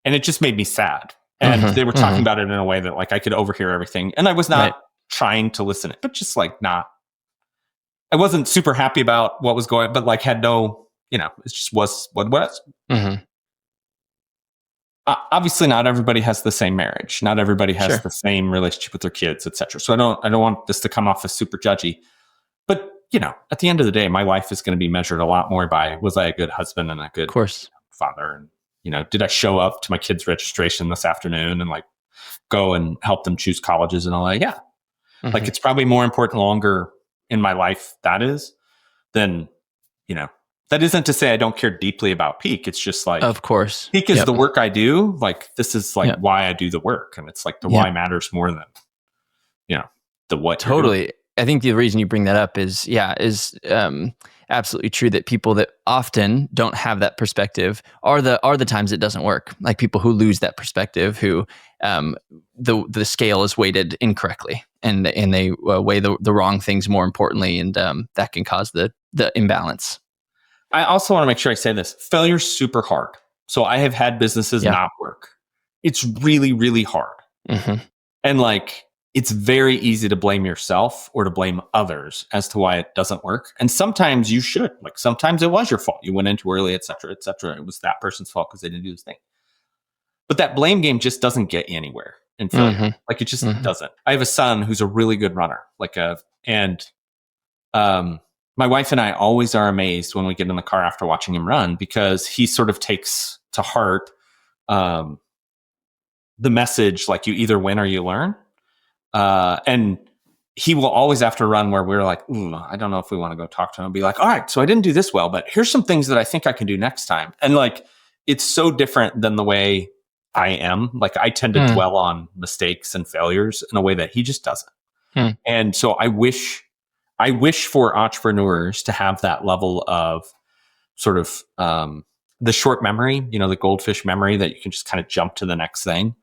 And it just made me sad. And they were talking about it in a way that like I could overhear everything. And I was not trying to listen, but just like I wasn't super happy about what was going, but like had no, it just was what it was. Obviously not everybody has the same marriage. Not everybody has the same relationship with their kids, etc. So I don't want this to come off as super judgy, but at the end of the day, my life is going to be measured a lot more by, was I a good husband and a good father? And, did I show up to my kids' registration this afternoon and like go and help them choose colleges and all that? Yeah. Like it's probably more important longer in my life that is than, that isn't to say I don't care deeply about Peeq. It's just like, of course, Peeq is the work I do. Like this is like why I do the work. And it's like the why matters more than, the what. Totally. I think the reason you bring that up is absolutely true, that people that often don't have that perspective are the times it doesn't work. Like people who lose that perspective, who the scale is weighted incorrectly, and they weigh the wrong things more importantly, and that can cause the imbalance. I also want to make sure I say this: failure's super hard. So I have had businesses not work. It's really, really hard, and like. It's very easy to blame yourself or to blame others as to why it doesn't work. And sometimes you should. Like sometimes it was your fault. You went in too early, et cetera, et cetera. It was that person's fault because they didn't do this thing. But that blame game just doesn't get you anywhere in failure. Like it just doesn't. I have a son who's a really good runner. My wife and I always are amazed when we get in the car after watching him run, because he sort of takes to heart the message, like you either win or you learn. And he will always, after a run where we're like, I don't know if we want to go talk to him, be like, all right, so I didn't do this well, but here's some things that I think I can do next time. And like, it's so different than the way I am. Like I tend to dwell on mistakes and failures in a way that he just doesn't. And so I wish for entrepreneurs to have that level of sort of, the short memory, the goldfish memory, that you can just kind of jump to the next thing.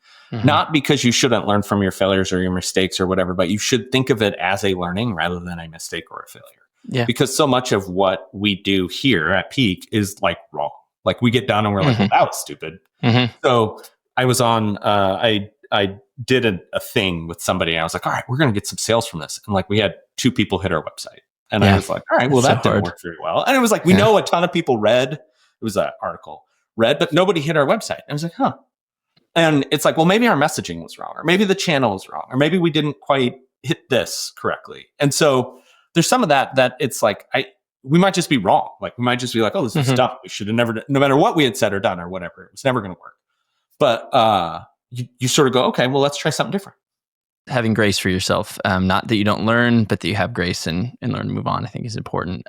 Not because you shouldn't learn from your failures or your mistakes or whatever, but you should think of it as a learning rather than a mistake or a failure. Yeah. Because so much of what we do here at Peeq is like wrong. Like we get done and we're like, well, that was stupid. So I was on, I did a thing with somebody. And I was like, all right, we're going to get some sales from this. And like we had 2 people hit our website. And I was like, all right, well, that didn't work very well. And it was like, we know a ton of people read. It was an article read, but nobody hit our website. And I was like, huh. And it's like, well, maybe our messaging was wrong, or maybe the channel was wrong, or maybe we didn't quite hit this correctly. And so there's some of that it's like, we might just be wrong. Like we might just be like, oh, this is dumb. We should have never, no matter what we had said or done or whatever, it was never going to work. But you sort of go, okay, well, let's try something different. Having grace for yourself, not that you don't learn, but that you have grace and learn to move on, I think is important.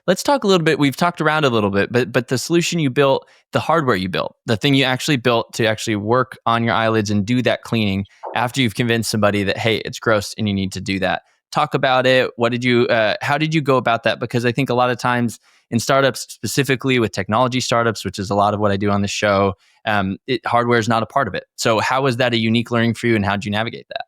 Let's talk a little bit. We've talked around a little bit, but the solution you built, the hardware you built, the thing you actually built to actually work on your eyelids and do that cleaning after you've convinced somebody that, hey, it's gross and you need to do that. Talk about it. How did you go about that? Because I think a lot of times in startups, specifically with technology startups, which is a lot of what I do on the show, hardware is not a part of it. So how was that a unique learning for you, and how did you navigate that?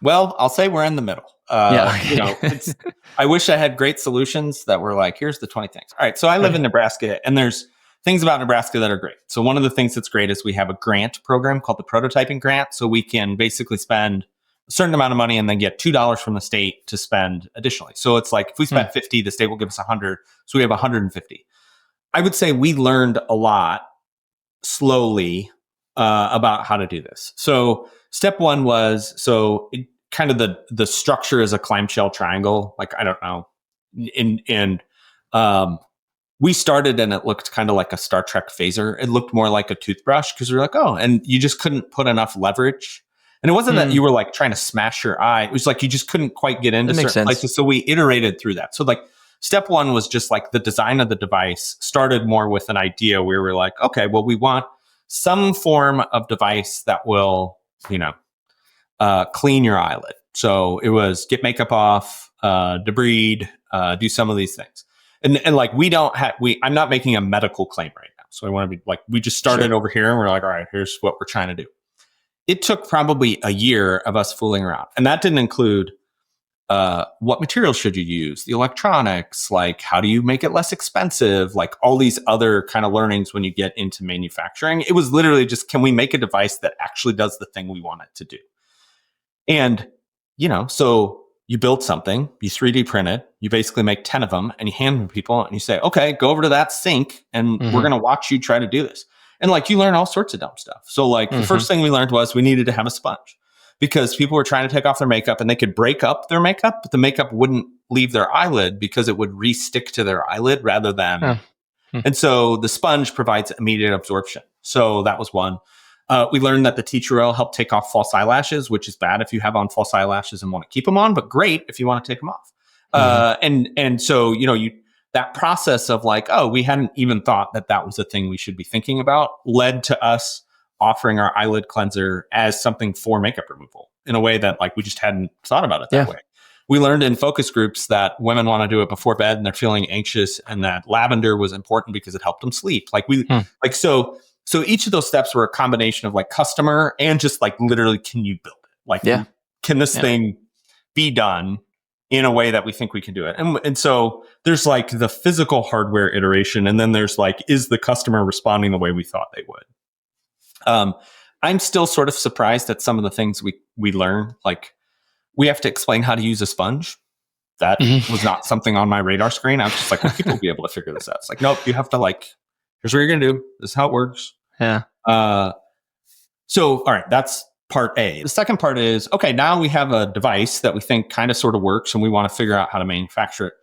Well, I'll say we're in the middle. I wish I had great solutions that were like, here's the 20 things. All right. So I live in Nebraska, and there's things about Nebraska that are great. So one of the things that's great is we have a grant program called the prototyping grant. So we can basically spend a certain amount of money and then get $2 from the state to spend additionally. So it's like if we spent 50, the state will give us 100. So we have 150. I would say we learned a lot slowly about how to do this. So step one was, kind of the structure is a clamshell triangle. Like, I don't know. We started and it looked kind of like a Star Trek phaser. It looked more like a toothbrush because we were like, oh, and you just couldn't put enough leverage. And it wasn't that you were like trying to smash your eye. It was like you just couldn't quite get into certain places. So we iterated through that. So like step one was just like the design of the device started more with an idea where we're like, okay, well, we want some form of device that will, clean your eyelid. So it was get makeup off, debride, do some of these things. and like I'm not making a medical claim right now. So I want to be like, we just started over here and we're like, all right, here's what we're trying to do. It took probably a year of us fooling around. And that didn't include what materials should you use, the electronics, like how do you make it less expensive, like all these other kind of learnings when you get into manufacturing. It was literally just, can we make a device that actually does the thing we want it to do? And, so you build something, you 3D print it, you basically make 10 of them and you hand them to people and you say, okay, go over to that sink and we're going to watch you try to do this. And like, you learn all sorts of dumb stuff. So like the first thing we learned was we needed to have a sponge because people were trying to take off their makeup and they could break up their makeup, but the makeup wouldn't leave their eyelid because it would re-stick to their eyelid rather than. And so the sponge provides immediate absorption. So that was one. We learned that the tea tree oil helped take off false eyelashes, which is bad if you have on false eyelashes and want to keep them on, but great if you want to take them off. And so, that process of like, oh, we hadn't even thought that was a thing we should be thinking about led to us offering our eyelid cleanser as something for makeup removal in a way that like we just hadn't thought about it that way. We learned in focus groups that women want to do it before bed and they're feeling anxious and that lavender was important because it helped them sleep. Like so each of those steps were a combination of like customer and just like literally, can you build it? Like, can this thing be done in a way that we think we can do it? And so there's like the physical hardware iteration. And then there's like, is the customer responding the way we thought they would? I'm still sort of surprised at some of the things we learn. Like we have to explain how to use a sponge. That was not something on my radar screen. I was just like, well, people will be able to figure this out. It's like, nope, you have to like, here's what you're going to do. This is how it works. Yeah. So, all right, that's part A. The second part is, okay, now we have a device that we think kind of sort of works and we want to figure out how to manufacture it.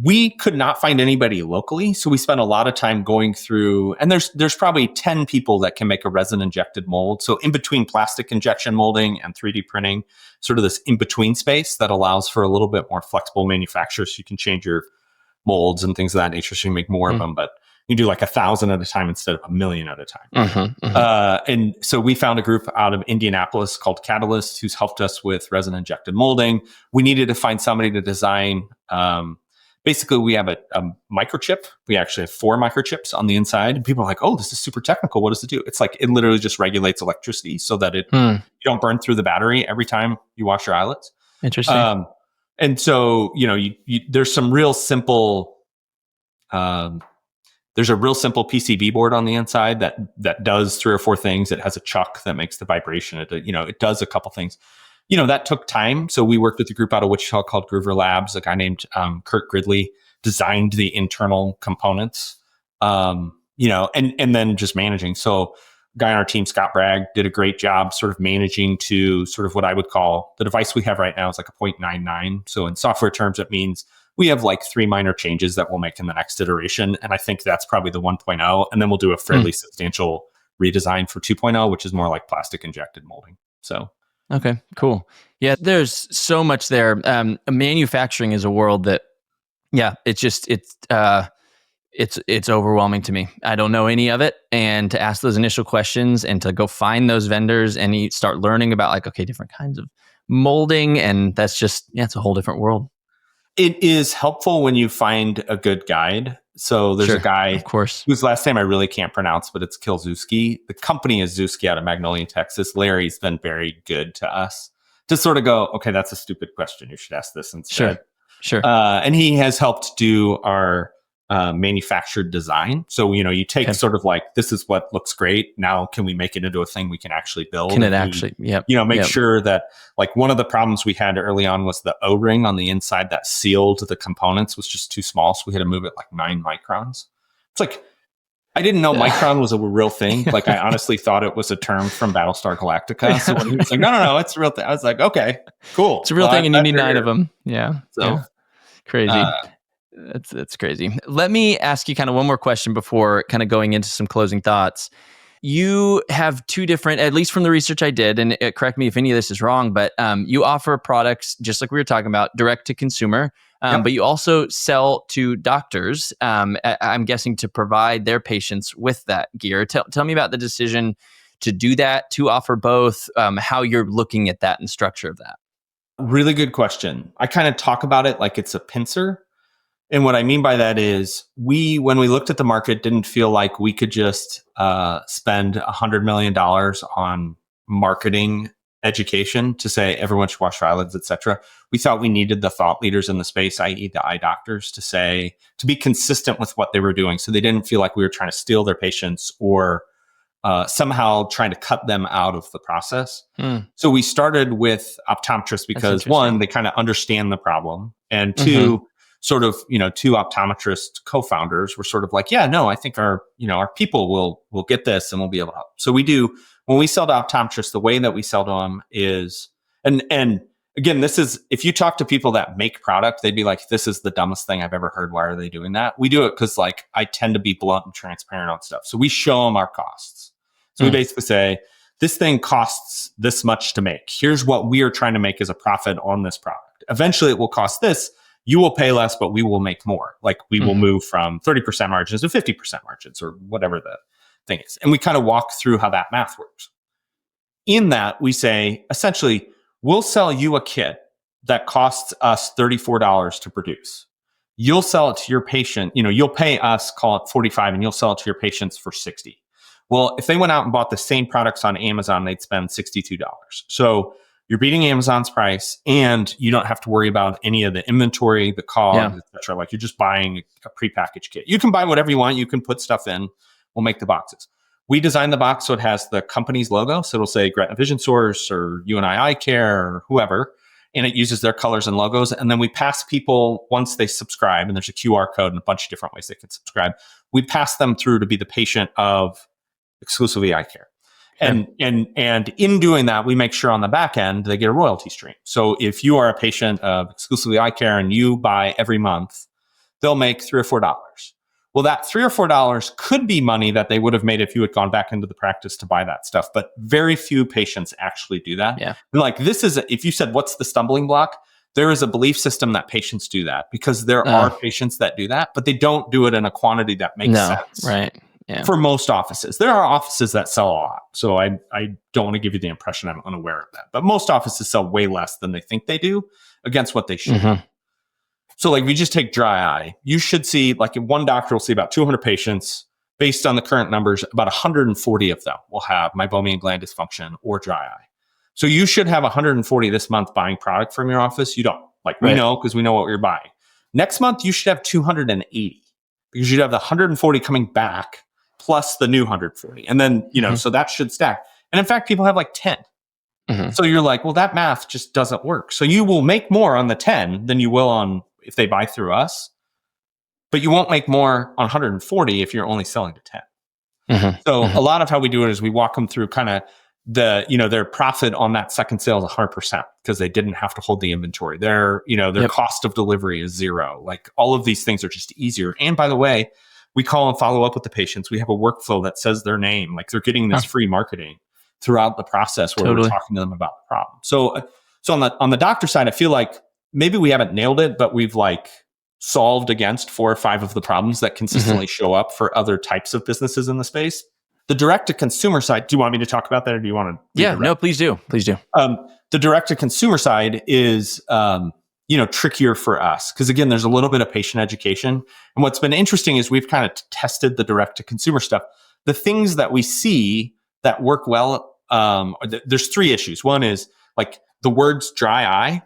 We could not find anybody locally. So we spent a lot of time going through, and there's probably 10 people that can make a resin injected mold. So in between plastic injection molding and 3D printing, sort of this in-between space that allows for a little bit more flexible manufacture. So you can change your molds and things of that nature. So you make more of them, but you do like 1,000 at a time instead of 1,000,000 at a time. And so we found a group out of Indianapolis called Catalyst who's helped us with resin injected molding. We needed to find somebody to design. Basically, we have a microchip. We actually have 4 microchips on the inside. And people are like, oh, this is super technical. What does it do? It's like, it literally just regulates electricity so that you don't burn through the battery every time you wash your eyelids. Interesting. And so, there's some real simple, there's a real simple PCB board on the inside that does 3 or 4 things. It has a chuck that makes the vibration. It does a couple things. That took time. So we worked with a group out of Wichita called Groover Labs. A guy named Kurt Gridley designed the internal components, and then just managing. So a guy on our team, Scott Bragg, did a great job sort of managing to sort of what I would call the device we have right now is like a 0.99. So in software terms, it means we have like 3 minor changes that we'll make in the next iteration. And I think that's probably the 1.0. And then we'll do a fairly substantial redesign for 2.0, which is more like plastic injected molding. So. Okay, cool. Yeah, there's so much there. Manufacturing is a world that, it's overwhelming to me. I don't know any of it, and to ask those initial questions and to go find those vendors and start learning about like, okay, different kinds of molding, and that's just it's a whole different world. It is helpful when you find a good guide. So there's a guy, of course, whose last name I really can't pronounce, but it's Kilzewski. The company is Zewski out of Magnolia, Texas. Larry's been very good to us to sort of go, okay, that's a stupid question. You should ask this instead. Sure. And he has helped do our manufactured design. So, you take sort of like, this is what looks great. Now, can we make it into a thing we can actually build? Can it actually, make sure that like one of the problems we had early on was the O-ring on the inside that sealed the components was just too small. So we had to move it like 9 microns. It's like, I didn't know micron was a real thing. Like I honestly thought it was a term from Battlestar Galactica. So when he was like, no, it's a real thing. I was like, okay, cool. It's a real thing and you need 9 of them. Yeah. So crazy. That's crazy. Let me ask you kind of one more question before kind of going into some closing thoughts. You have 2 different, at least from the research I did, and correct me if any of this is wrong, but you offer products, just like we were talking about, direct to consumer, but you also sell to doctors, I'm guessing to provide their patients with that gear. Tell me about the decision to do that, to offer both, how you're looking at that and structure of that. Really good question. I kind of talk about it like it's a pincer. And what I mean by that is when we looked at the market, didn't feel like we could just spend $100 million on marketing education to say everyone should wash their eyelids, et cetera. We thought we needed the thought leaders in the space, i.e. the eye doctors, to be consistent with what they were doing. So they didn't feel like we were trying to steal their patients or somehow trying to cut them out of the process. So we started with optometrists because one, they kind of understand the problem. And two, sort of, two optometrist co-founders were sort of like, yeah, no, I think our people will get this and we'll be able to help. So when we sell to optometrists, the way that we sell to them is, and again, this is, if you talk to people that make product, they'd be like, this is the dumbest thing I've ever heard. Why are they doing that? We do it because like, I tend to be blunt and transparent on stuff. So we show them our costs. So we basically say, this thing costs this much to make. Here's what we are trying to make as a profit on this product. Eventually it will cost this. You will pay less, but we will make more. Like we will move from 30% margins to 50% margins or whatever the thing is. And we kind of walk through how that math works. In that, we say, essentially, we'll sell you a kit that costs us $34 to produce. You'll sell it to your patient. You'll pay us, call it $45, and you'll sell it to your patients for $60. Well, if they went out and bought the same products on Amazon, they'd spend $62. So you're beating Amazon's price, and you don't have to worry about any of the inventory, the cost, et cetera. Like you're just buying a prepackaged kit. You can buy whatever you want. You can put stuff in. We'll make the boxes. We designed the box so it has the company's logo. So it'll say Gretna Vision Source or UNI Eye Care or whoever, and it uses their colors and logos. And then we pass people, once they subscribe, and there's a QR code and a bunch of different ways they can subscribe, we pass them through to be the patient of Exclusively Eye Care. And in doing that, we make sure on the back end they get a royalty stream. So if you are a patient of Exclusively Eye Care and you buy every month, they'll make $3 or $4. Well, that $3 or $4 could be money that they would have made if you had gone back into the practice to buy that stuff. But very few patients actually do that. Yeah. And like if you said, what's the stumbling block? There is a belief system that patients do that because there are patients that do that, but they don't do it in a quantity that makes sense. Right. Yeah. For most offices. There are offices that sell a lot. So I don't want to give you the impression I'm unaware of that. But most offices sell way less than they think they do against what they should. So like if you just take dry eye, you should see, like one doctor will see about 200 patients. Based on the current numbers, about 140 of them will have meibomian gland dysfunction or dry eye. So you should have 140 this month buying product from your office. You don't. We know because we know what you're buying. Next month, you should have 280 because you'd have the 140 coming back plus the new 140. And then, so that should stack. And in fact, people have like 10. So you're like, well, that math just doesn't work. So you will make more on the 10 than you will on if they buy through us, but you won't make more on 140 if you're only selling to 10. So a lot of how we do it is we walk them through kind of their profit on that second sale is 100% because they didn't have to hold the inventory. Their cost of delivery is zero. Like all of these things are just easier. And by the way, we call and follow up with the patients. We have a workflow that says their name, like they're getting this free marketing throughout the process where we're talking to them about the problem. So on the doctor side, I feel like maybe we haven't nailed it, but we've like solved against 4 or 5 of the problems that consistently show up for other types of businesses in the space. The direct to consumer side, do you want me to talk about that or do you want to? Yeah, no, please do. Please do. The direct to consumer side is, trickier for us because again, there's a little bit of patient education. And what's been interesting is we've kind of tested the direct to consumer stuff. The things that we see that work well, there's 3 issues. One is like the words dry eye.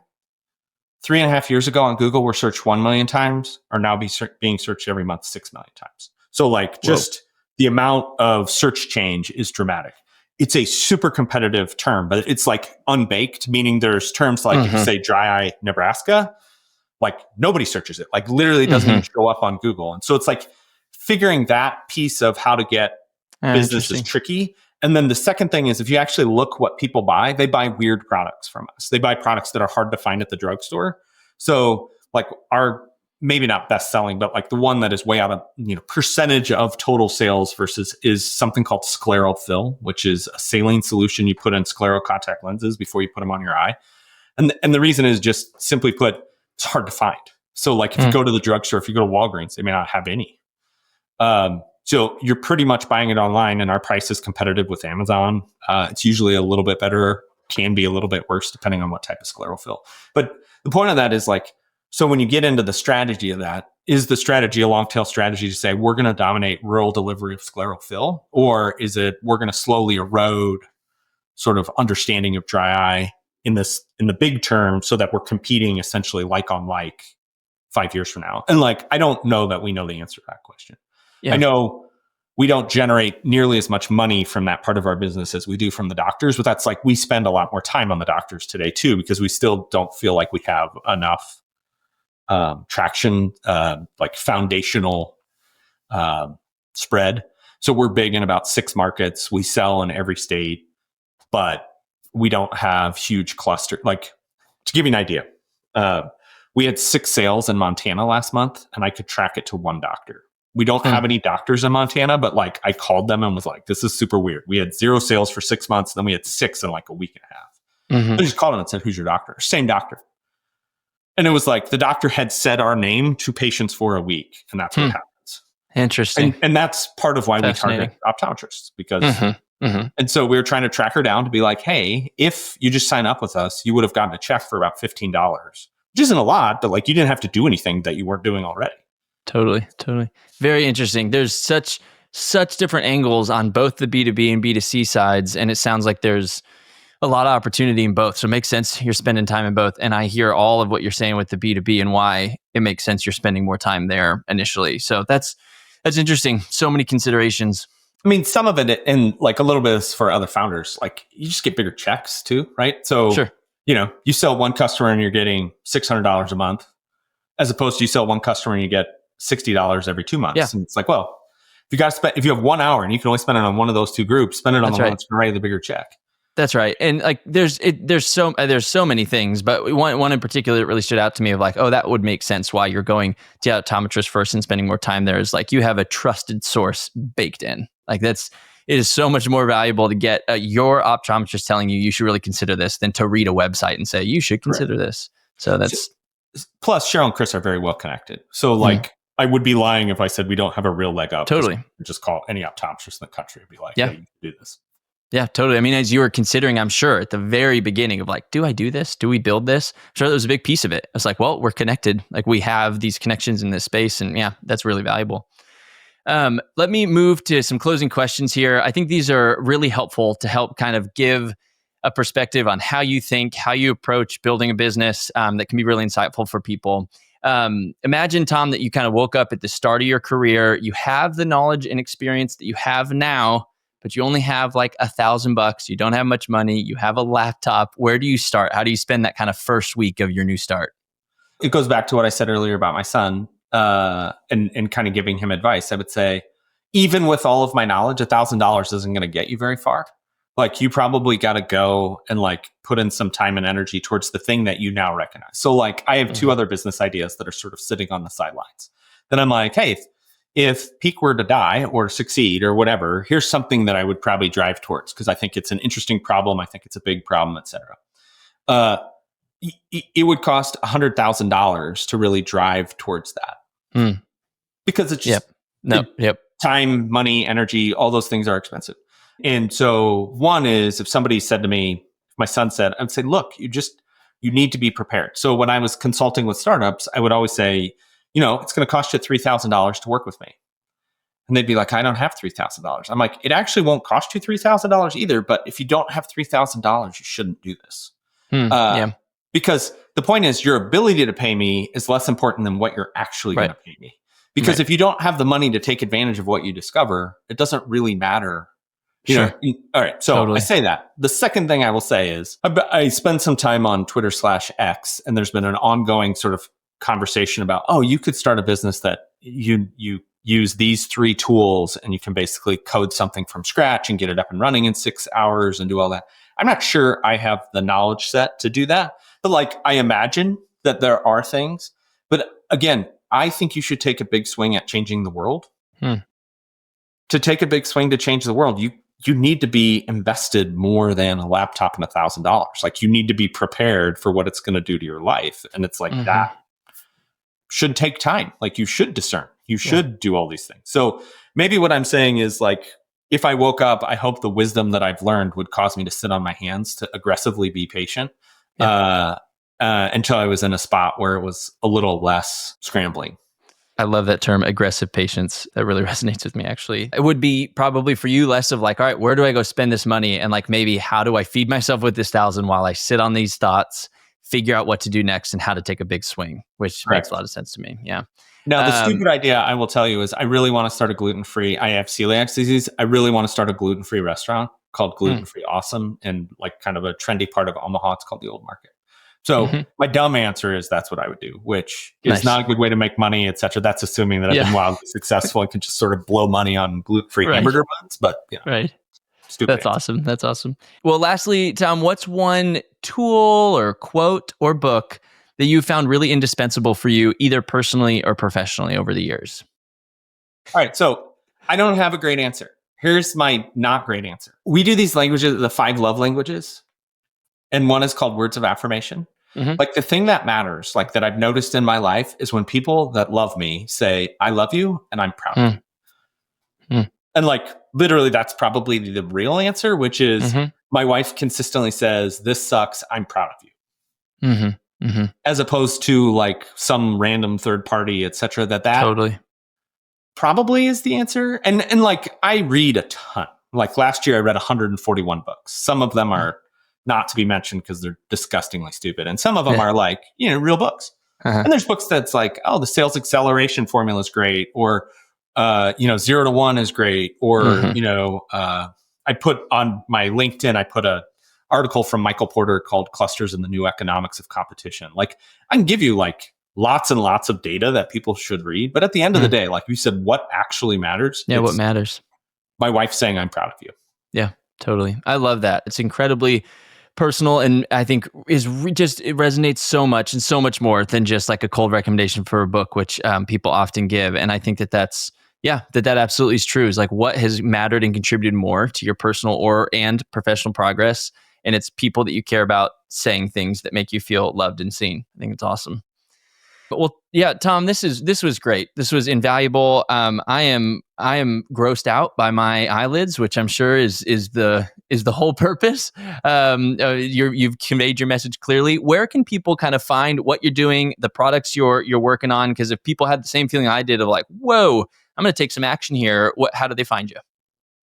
3.5 years ago on Google were searched 1 million times, are now being searched every month 6 million times. So like just the amount of search change is dramatic. It's a super competitive term, but it's like unbaked, meaning there's terms like if you say dry eye Nebraska, like nobody searches it. Like literally doesn't even show up on Google. And so it's like figuring that piece of how to get business is tricky. And then the second thing is if you actually look what people buy, they buy weird products from us. They buy products that are hard to find at the drugstore. So like our, maybe not best selling, but like the one that is way out of, percentage of total sales versus is something called scleral fill, which is a saline solution you put in scleral contact lenses before you put them on your eye. And the reason is just simply put, it's hard to find. So like if you go to the drugstore, if you go to Walgreens, they may not have any. So you're pretty much buying it online and our price is competitive with Amazon. It's usually a little bit better, can be a little bit worse depending on what type of scleral fill. But the point of that is like, So when you get into the strategy of that, is the strategy a long tail strategy to say we're going to dominate rural delivery of scleral fill, or is it we're going to slowly erode sort of understanding of dry eye in the big term so that we're competing essentially like on like 5 years from now? And like, I don't know that we know the answer to that question. Yeah. I know we don't generate nearly as much money from that part of our business as we do from the doctors, but that's like, we spend a lot more time on the doctors today too, because we still don't feel like we have enough traction, like foundational spread. So we're big in about 6 markets. We sell in every state, but we don't have huge cluster. Like, to give you an idea, we had 6 sales in Montana last month, and I could track it to 1 doctor. We don't have any doctors in Montana, but like, I called them and was like, this is super weird. We had 0 sales for 6 months. Then we had 6 in like a week and a half. I just called them and said, who's your doctor? Same doctor. And it was like the doctor had said our name to patients for a week, and that's what happens. Interesting. And that's part of why we target optometrists, because, and so we were trying to track her down to be like, hey, if you just sign up with us, you would have gotten a check for about $15, which isn't a lot, but like, you didn't have to do anything that you weren't doing already. Totally. Very interesting. There's such different angles on both the B2B and B2C sides, and it sounds like there's a lot of opportunity in both. So it makes sense you're spending time in both. And I hear all of what you're saying with the B2B and why it makes sense you're spending more time there initially. So that's interesting. So many considerations. I mean, some of it, and like a little bit is for other founders, like you just get bigger checks too, right? So, sure. You sell one customer and you're getting $600 a month, as opposed to you sell one customer and you get $60 every 2 months. Yeah. And it's like, well, if you have 1 hour and you can only spend it on one of those 2 groups, spend it on the one that's going to write the bigger check. That's right. And like there's so many things, but one in particular that really stood out to me of like, oh, that would make sense why you're going to optometrist first and spending more time there, is like you have a trusted source baked in. Like it is so much more valuable to get your optometrist telling you should really consider this than to read a website and say you should consider this. So that's plus Cheryl and Chris are very well connected. So like I would be lying if I said we don't have a real leg up. Totally. Just call any optometrist in the country and be like, yeah, you can do this. Yeah, totally. I mean, as you were considering, I'm sure at the very beginning of like, do I do this? Do we build this? I'm sure that was a big piece of it. It's like, well, we're connected. Like we have these connections in this space, and yeah, that's really valuable. Let me move to some closing questions here. I think these are really helpful to help kind of give a perspective on how you think, how you approach building a business that can be really insightful for people. Imagine, Tom, that you kind of woke up at the start of your career. You have the knowledge and experience that you have now, but you only have like $1,000. You don't have much money. You have a laptop. Where do you start? How do you spend that kind of first week of your new start? It goes back to what I said earlier about my son and kind of giving him advice. I would say, even with all of my knowledge, $1,000 isn't going to get you very far. Like you probably got to go and like put in some time and energy towards the thing that you now recognize. So like I have 2 other business ideas that are sort of sitting on the sidelines. Then I'm like, hey, if Peeq were to die or succeed or whatever, here's something that I would probably drive towards because I think it's an interesting problem. I think it's a big problem, et cetera. It would cost $100,000 to really drive towards that because it's just time, money, energy, all those things are expensive. And so one is if somebody said to me, if my son said, I'd say, look, you need to be prepared. So when I was consulting with startups, I would always say, it's going to cost you $3,000 to work with me. And they'd be like, I don't have $3,000. I'm like, it actually won't cost you $3,000 either. But if you don't have $3,000, you shouldn't do this. Because the point is your ability to pay me is less important than what you're actually going to pay me. Because if you don't have the money to take advantage of what you discover, it doesn't really matter. All right. So totally. I say that. The second thing I will say is I spend some time on Twitter/X, and there's been an ongoing sort of conversation about, you could start a business that you use these 3 tools and you can basically code something from scratch and get it up and running in 6 hours and do all that. I'm not sure I have the knowledge set to do that, but like I imagine that there are things. But again, I think you should take a big swing at changing the world. To take a big swing to change the world, you need to be invested more than a laptop and $1,000. Like you need to be prepared for what it's going to do to your life. And it's like that should take time. Like you should discern, you should do all these things. So maybe what I'm saying is like, if I woke up, I hope the wisdom that I've learned would cause me to sit on my hands to aggressively be patient. until I was in a spot where it was a little less scrambling. I love that term, aggressive patience. That really resonates with me, actually. It would be probably for you less of like, all right, where do I go spend this money? And like, maybe how do I feed myself with this 1,000 while I sit on these thoughts, figure out what to do next and how to take a big swing, which Correct. makes a lot of sense to me. Yeah. Now, the stupid idea I will tell you is I really want to start a gluten-free, I have celiac disease. I really want to start a gluten-free restaurant called Gluten Free Awesome in like kind of a trendy part of Omaha. It's called the Old Market. So my dumb answer is that's what I would do, which is not a good way to make money, et cetera. That's assuming that I've been wildly successful and can just sort of blow money on gluten-free hamburger buns. But stupid. That's awesome. That's awesome. Well, lastly, Tom, what's one tool or quote or book that you found really indispensable for you, either personally or professionally over the years? All right. So I don't have a great answer. Here's my not great answer. We do these languages, the 5 love languages, and one is called words of affirmation. Like the thing that matters, like that I've noticed in my life is when people that love me say, I love you and I'm proud of you. And like literally that's probably the real answer, which is my wife consistently says, this sucks, I'm proud of you. As opposed to like some random third party, et cetera, that totally probably is the answer. And like I read a ton. Like last year I read 141 books. Some of them are not to be mentioned because they're disgustingly stupid. And some of them are like, real books. And there's books that's like, oh, the sales acceleration formula is great. Or, 0 to 1 is great. Or, I put on my LinkedIn, I put a article from Michael Porter called Clusters in the New Economics of Competition. Like I can give you like lots and lots of data that people should read. But at the end of the day, like you said, what actually matters? Yeah, what matters? My wife saying, I'm proud of you. Yeah, totally. I love that. It's incredibly personal, and I think it resonates so much and so much more than just like a cold recommendation for a book, which people often give. And I think that absolutely is true. Is like what has mattered and contributed more to your personal and professional progress, and it's people that you care about saying things that make you feel loved and seen. I think it's awesome. Well, yeah, Tom, this was great. This was invaluable. I am grossed out by my eyelids, which I'm sure is the whole purpose. You've conveyed your message clearly. Where can people kind of find what you're doing, the products you're working on? Because if people had the same feeling I did of like, whoa, I'm going to take some action here. How do they find you?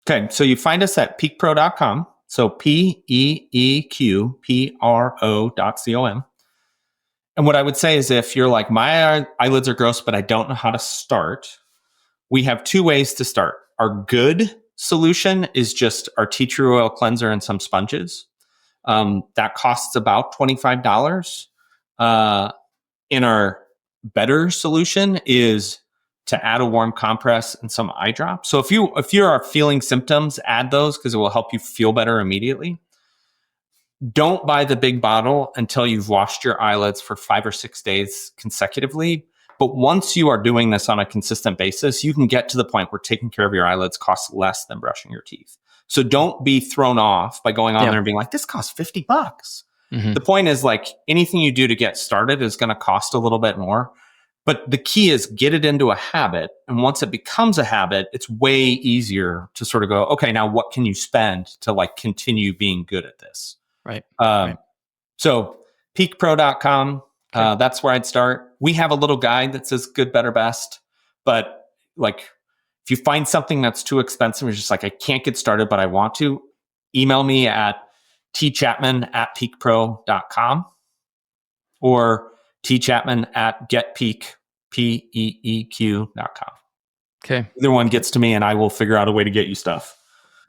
Okay, so you find us at peeqpro.com. So peeqpro.com. And what I would say is if you're like, my eyelids are gross, but I don't know how to start, we have 2 ways to start. Our good solution is just our tea tree oil cleanser and some sponges. That costs about $25. In our better solution is to add a warm compress and some eye drops. So if you are feeling symptoms, add those because it will help you feel better immediately. Don't buy the big bottle until you've washed your eyelids for 5 or 6 days consecutively. But once you are doing this on a consistent basis, you can get to the point where taking care of your eyelids costs less than brushing your teeth. So don't be thrown off by going on there and being like, this costs $50. The point is like anything you do to get started is going to cost a little bit more. But the key is get it into a habit. And once it becomes a habit, it's way easier to sort of go, okay, now what can you spend to like continue being good at this? Right. So peeqpro.com, that's where I'd start. We have a little guide that says good, better, best. But like, if you find something that's too expensive, you're just like, I can't get started, but I want to, email me at tchapman@peeqpro.com or tchapman@getpeeq.com. Okay. Either one gets to me and I will figure out a way to get you stuff.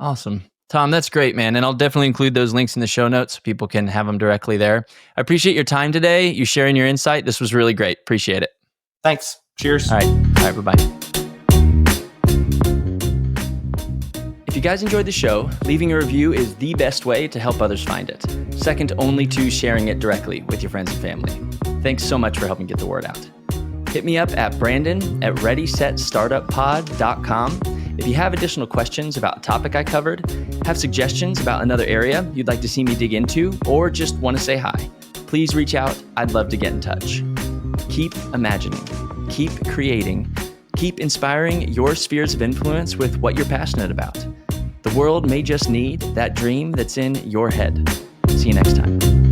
Awesome. Tom, that's great, man. And I'll definitely include those links in the show notes so people can have them directly there. I appreciate your time today, you sharing your insight. This was really great. Appreciate it. Thanks. Cheers. All right, bye-bye. If you guys enjoyed the show, leaving a review is the best way to help others find it. Second only to sharing it directly with your friends and family. Thanks so much for helping get the word out. Hit me up at brandon@readysetstartuppod.com. If you have additional questions about a topic I covered, have suggestions about another area you'd like to see me dig into, or just want to say hi, please reach out. I'd love to get in touch. Keep imagining, keep creating, keep inspiring your spheres of influence with what you're passionate about. The world may just need that dream that's in your head. See you next time.